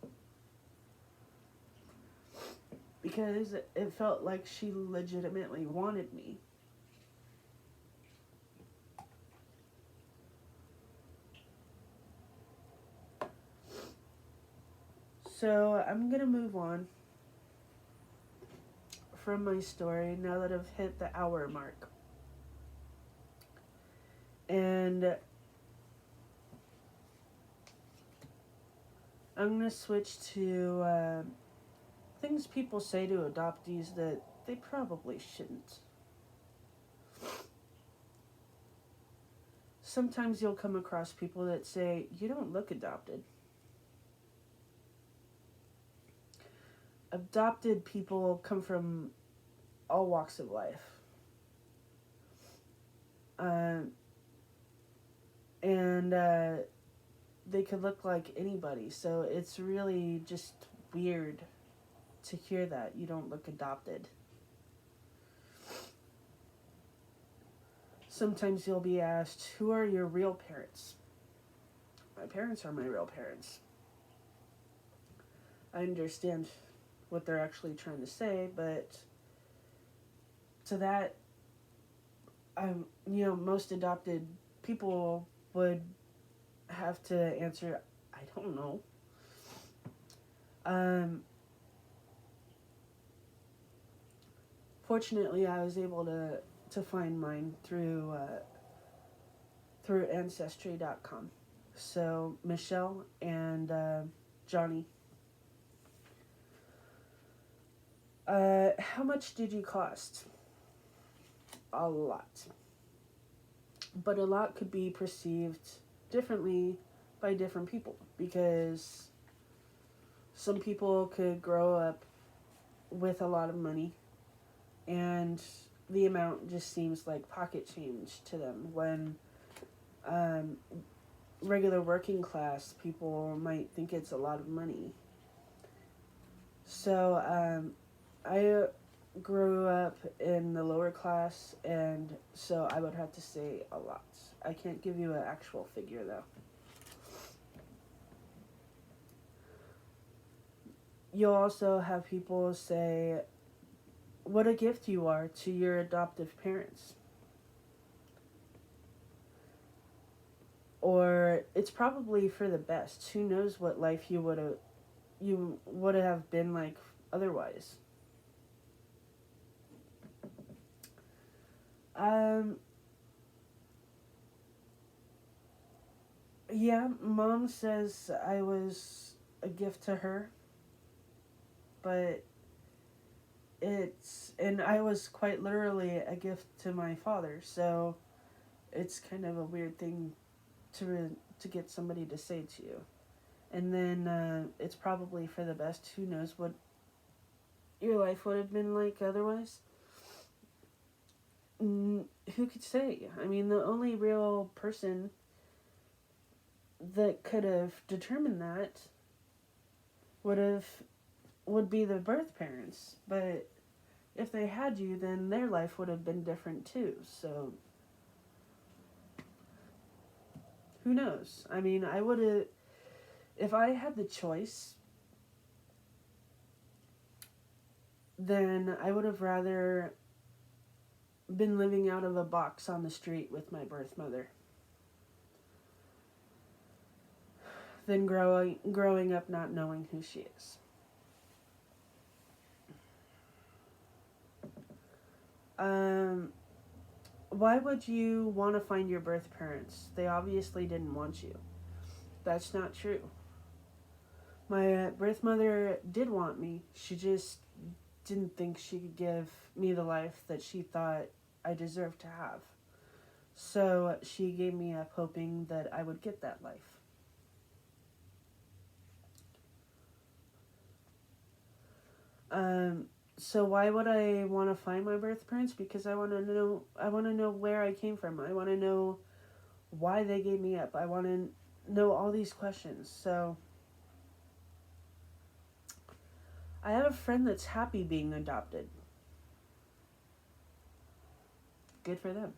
Because it felt like she legitimately wanted me. So I'm going to move on from my story now that I've hit the hour mark. And I'm going to switch to things people say to adoptees that they probably shouldn't. Sometimes you'll come across people that say, "You don't look adopted." Adopted people come from all walks of life. And they could look like anybody. So it's really just weird to hear that you don't look adopted. Sometimes you'll be asked, "Who are your real parents?" My parents are my real parents. I understand what they're actually trying to say, but to that, most adopted people would have to answer, "I don't know." Fortunately, I was able to find mine through Ancestry.com. So Michelle and Johnny. How much did you cost? A lot. But a lot could be perceived differently by different people, because some people could grow up with a lot of money and the amount just seems like pocket change to them, when regular working class people might think it's a lot of money. So I grew up in the lower class, and so I would have to say a lot. I can't give you an actual figure though. You'll also have people say what a gift you are to your adoptive parents. Or it's probably for the best. Who knows what life you would have been like otherwise. Um yeah, mom says I was a gift to her, but and I was quite literally a gift to my father. So it's kind of a weird thing to get somebody to say to you. And then it's probably for the best. Who knows what your life would have been like otherwise? Who could say? I mean, the only real person that could have determined that would have would be the birth parents. But if they had you, then their life would have been different too. So who knows? I mean, I would have, if I had the choice, then I would have rather been living out of a box on the street with my birth mother than growing up not knowing who she is. Um, why would you want to find your birth parents? They obviously didn't want you. That's not true. My birth mother did want me. She just didn't think she could give me the life that she thought I deserved to have. So she gave me up hoping that I would get that life. Um, so why would I want to find my birth parents? Because I want to know. I want to know where I came from. I want to know why they gave me up. I want to know all these questions. So I have a friend that's happy being adopted. Good for them.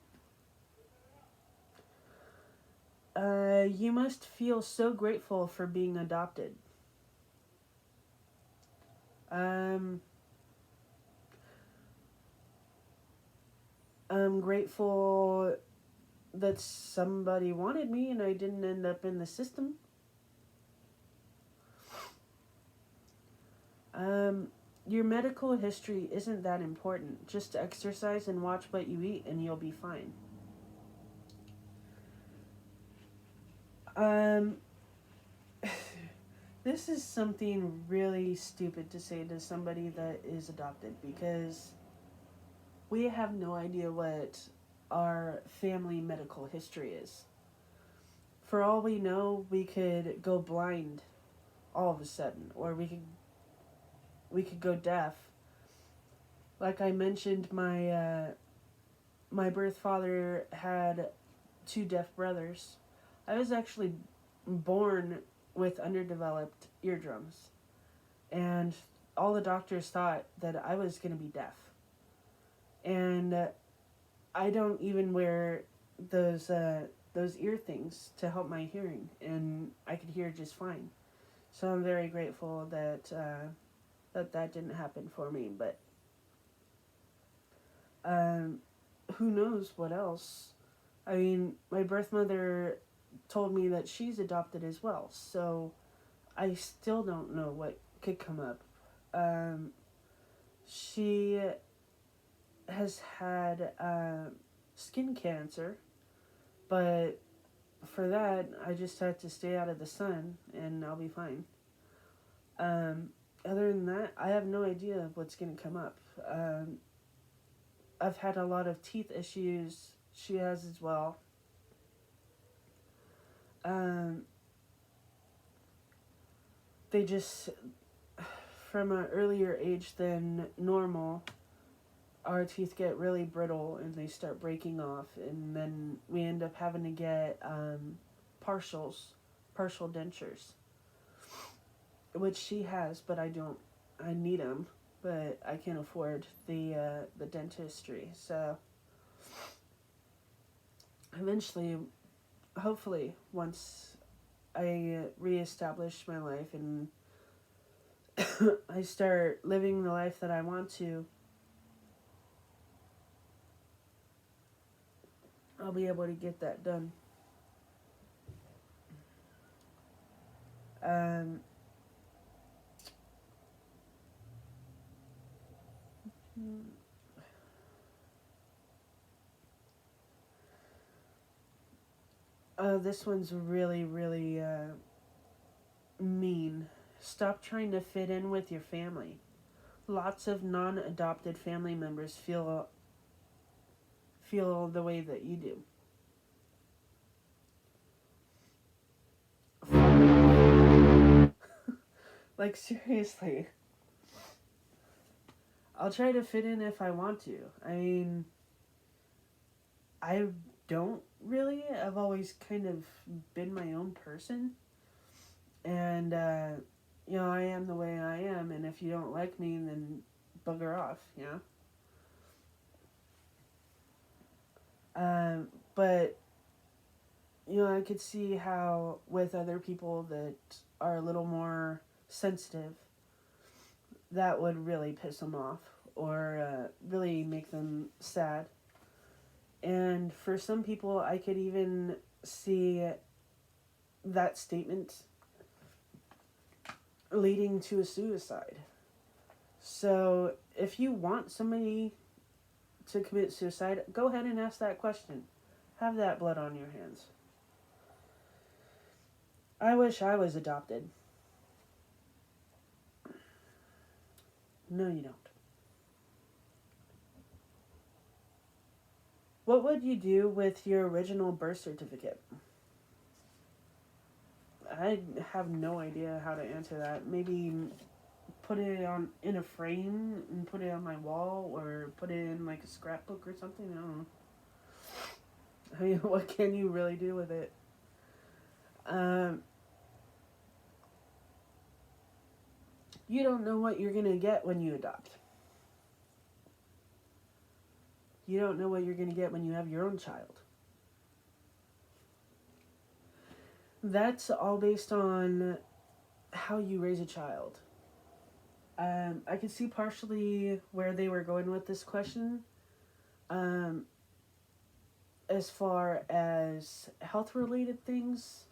You must feel so grateful for being adopted. Um, I'm grateful that somebody wanted me and I didn't end up in the system. Um, your medical history isn't that important. Just exercise and watch what you eat and you'll be fine. Um, this is something really stupid to say to somebody that is adopted because we have no idea what our family medical history is. For all we know, we could go blind all of a sudden, or we could go deaf. Like I mentioned, my birth father had two deaf brothers. I was actually born with underdeveloped eardrums, and all the doctors thought that I was going to be deaf. And I don't even wear those ear things to help my hearing, and I could hear just fine. So I'm very grateful that didn't happen for me. But um, who knows what else? I mean, my birth mother told me that she's adopted as well, so I still don't know what could come up. Um, she has had skin cancer, but for that, I just had to stay out of the sun and I'll be fine. Um, Other than that, I have no idea what's going to come up. I've had a lot of teeth issues. She has as well. Um, they just, from an earlier age than normal, our teeth get really brittle and they start breaking off, and then we end up having to get partial dentures, which she has, but I don't. I need them, but I can't afford the dentistry. So eventually, hopefully, once I reestablish my life and I start living the life that I want to, I'll be able to get that done. Um, this one's really, really mean. Stop trying to fit in with your family. Lots of non-adopted family members feel the way that you do. Like, seriously. I'll try to fit in if I want to. I mean, I don't really. I've always kind of been my own person. And, I am the way I am. And if you don't like me, then bugger off, But, I could see how with other people that are a little more sensitive, that would really piss them off or really make them sad. And for some people, I could even see that statement leading to a suicide. So if you want somebody to commit suicide, go ahead and ask that question. Have that blood on your hands. I wish I was adopted. No, you don't. What would you do with your original birth certificate? I have no idea how to answer that. Maybe put it in a frame and put it on my wall, or put it in like a scrapbook or something. I don't know. I mean, what can you really do with it? You don't know what you're gonna get when you adopt. You don't know what you're gonna get when you have your own child. That's all based on how you raise a child. I can see partially where they were going with this question. As far as health-related things,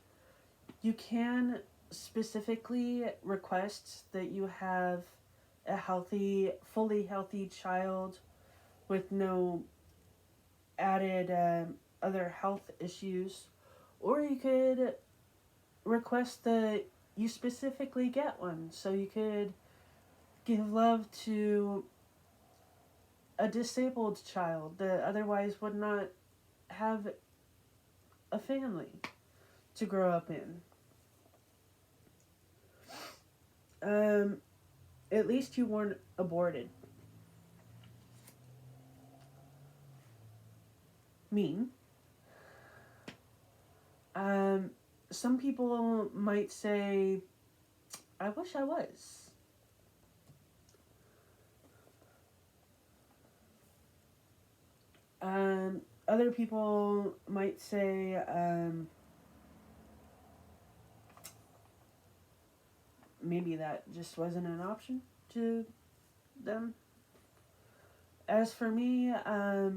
you can specifically request that you have a healthy, fully healthy child with no added other health issues, or you could request that you specifically get one, so you could give love to a disabled child that otherwise would not have a family to grow up in. At least you weren't aborted. Mean. Some people might say, I wish I was. Other people might say, maybe that just wasn't an option to them. As for me, I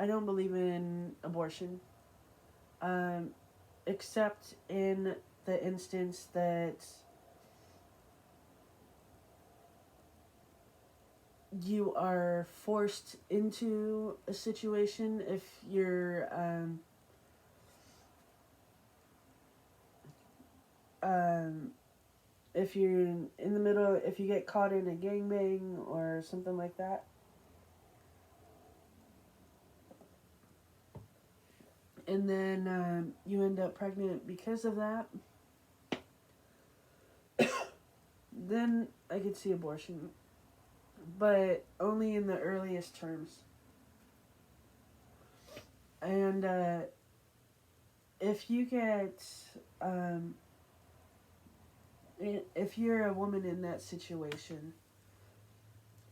don't believe in abortion, except in the instance that you are forced into a situation. If you're if you're in the middle, if you get caught in a gangbang or something like that, and then you end up pregnant because of that, then I could see abortion, but only in the earliest terms. And if you get, if you're a woman in that situation,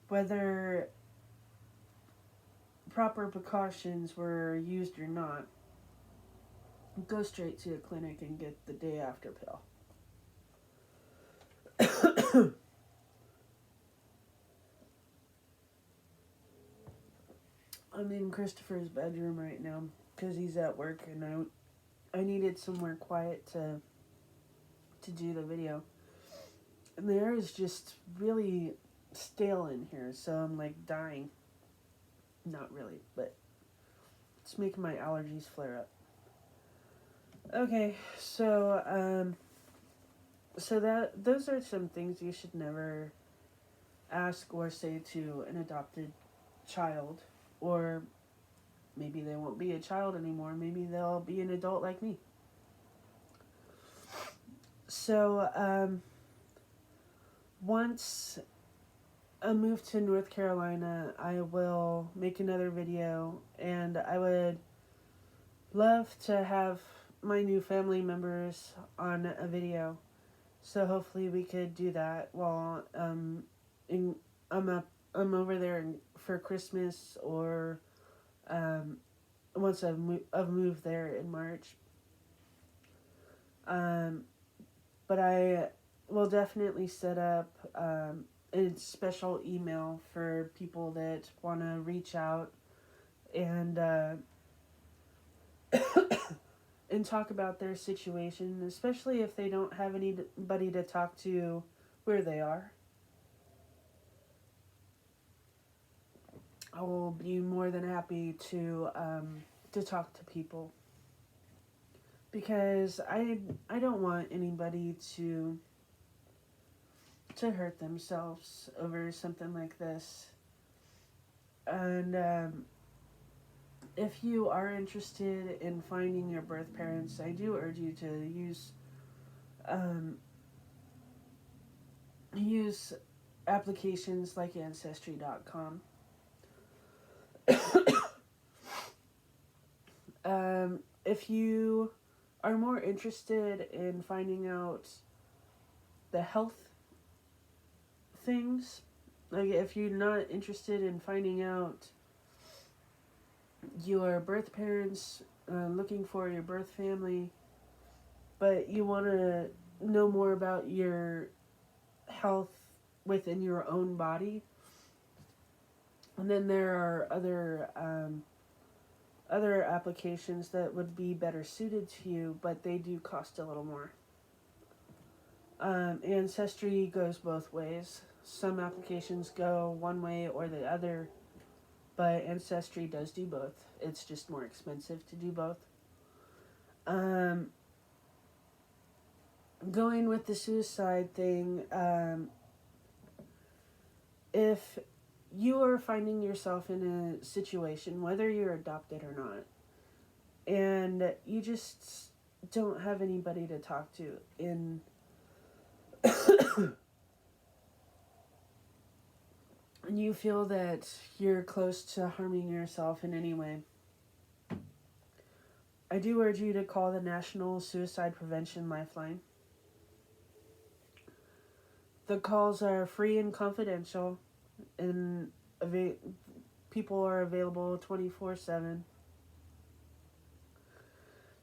whether proper precautions were used or not, go straight to a clinic and get the day after pill. I'm in Christopher's bedroom right now because he's at work, and I needed somewhere quiet to do the video. And the air is just really stale in here, so I'm like dying. Not really, but it's making my allergies flare up. Okay, so that those are some things you should never ask or say to an adopted child, or maybe they won't be a child anymore. Maybe they'll be an adult like me. So, once I move to North Carolina, I will make another video, and I would love to have my new family members on a video. So hopefully we could do that while I'm over there for Christmas, or once I've moved there in March. But I will definitely set up a special email for people that want to reach out and and talk about their situation, especially if they don't have anybody to talk to where they are. I will be more than happy to talk to people, because I don't want anybody to hurt themselves over something like this. And if you are interested in finding your birth parents, I do urge you to use applications like Ancestry.com. If you are more interested in finding out the health things, like if you're not interested in finding out your birth parents, looking for your birth family, but you want to know more about your health within your own body, and then there are other applications that would be better suited to you, but they do cost a little more. Ancestry goes both ways. Some applications go one way or the other, but Ancestry does do both. It's just more expensive to do both. Going with the suicide thing, if you are finding yourself in a situation, whether you're adopted or not, and you just don't have anybody to talk to in and you feel that you're close to harming yourself in any way, I do urge you to call the National Suicide Prevention Lifeline. The calls are free and confidential, and people are available 24/7.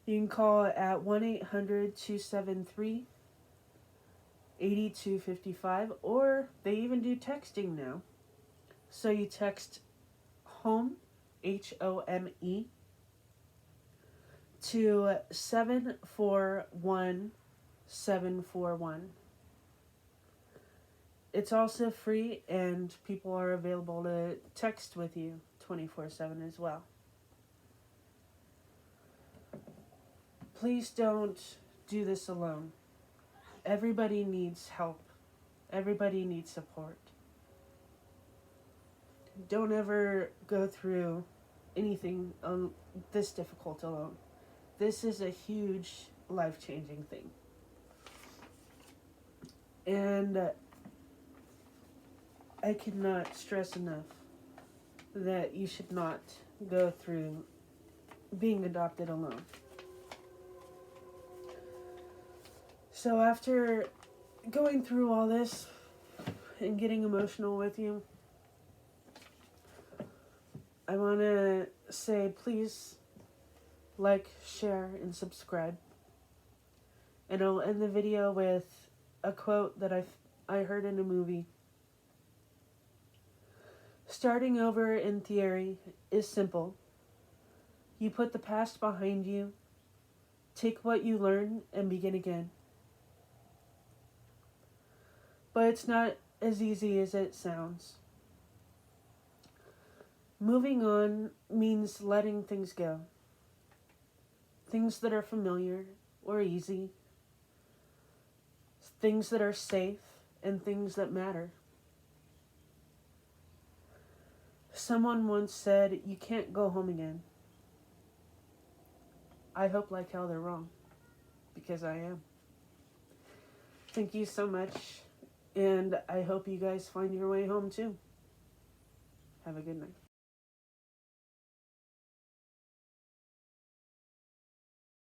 You can call at 1-800-273-8255, or they even do texting now. So you text HOME, HOME, to 741-741. It's also free, and people are available to text with you 24/7 as well. Please don't do this alone. Everybody needs help. Everybody needs support. Don't ever go through anything this difficult alone. This is a huge life-changing thing. And I cannot stress enough that you should not go through being adopted alone. So after going through all this and getting emotional with you, I want to say, please like, share, and subscribe. And I'll end the video with a quote that I heard in a movie. Starting over in theory is simple. You put the past behind you, take what you learn, and begin again. But it's not as easy as it sounds. Moving on means letting things go. Things that are familiar or easy. Things that are safe and things that matter. Someone once said, you can't go home again. I hope like hell they're wrong, because I am. Thank you so much, and I hope you guys find your way home too. Have a good night.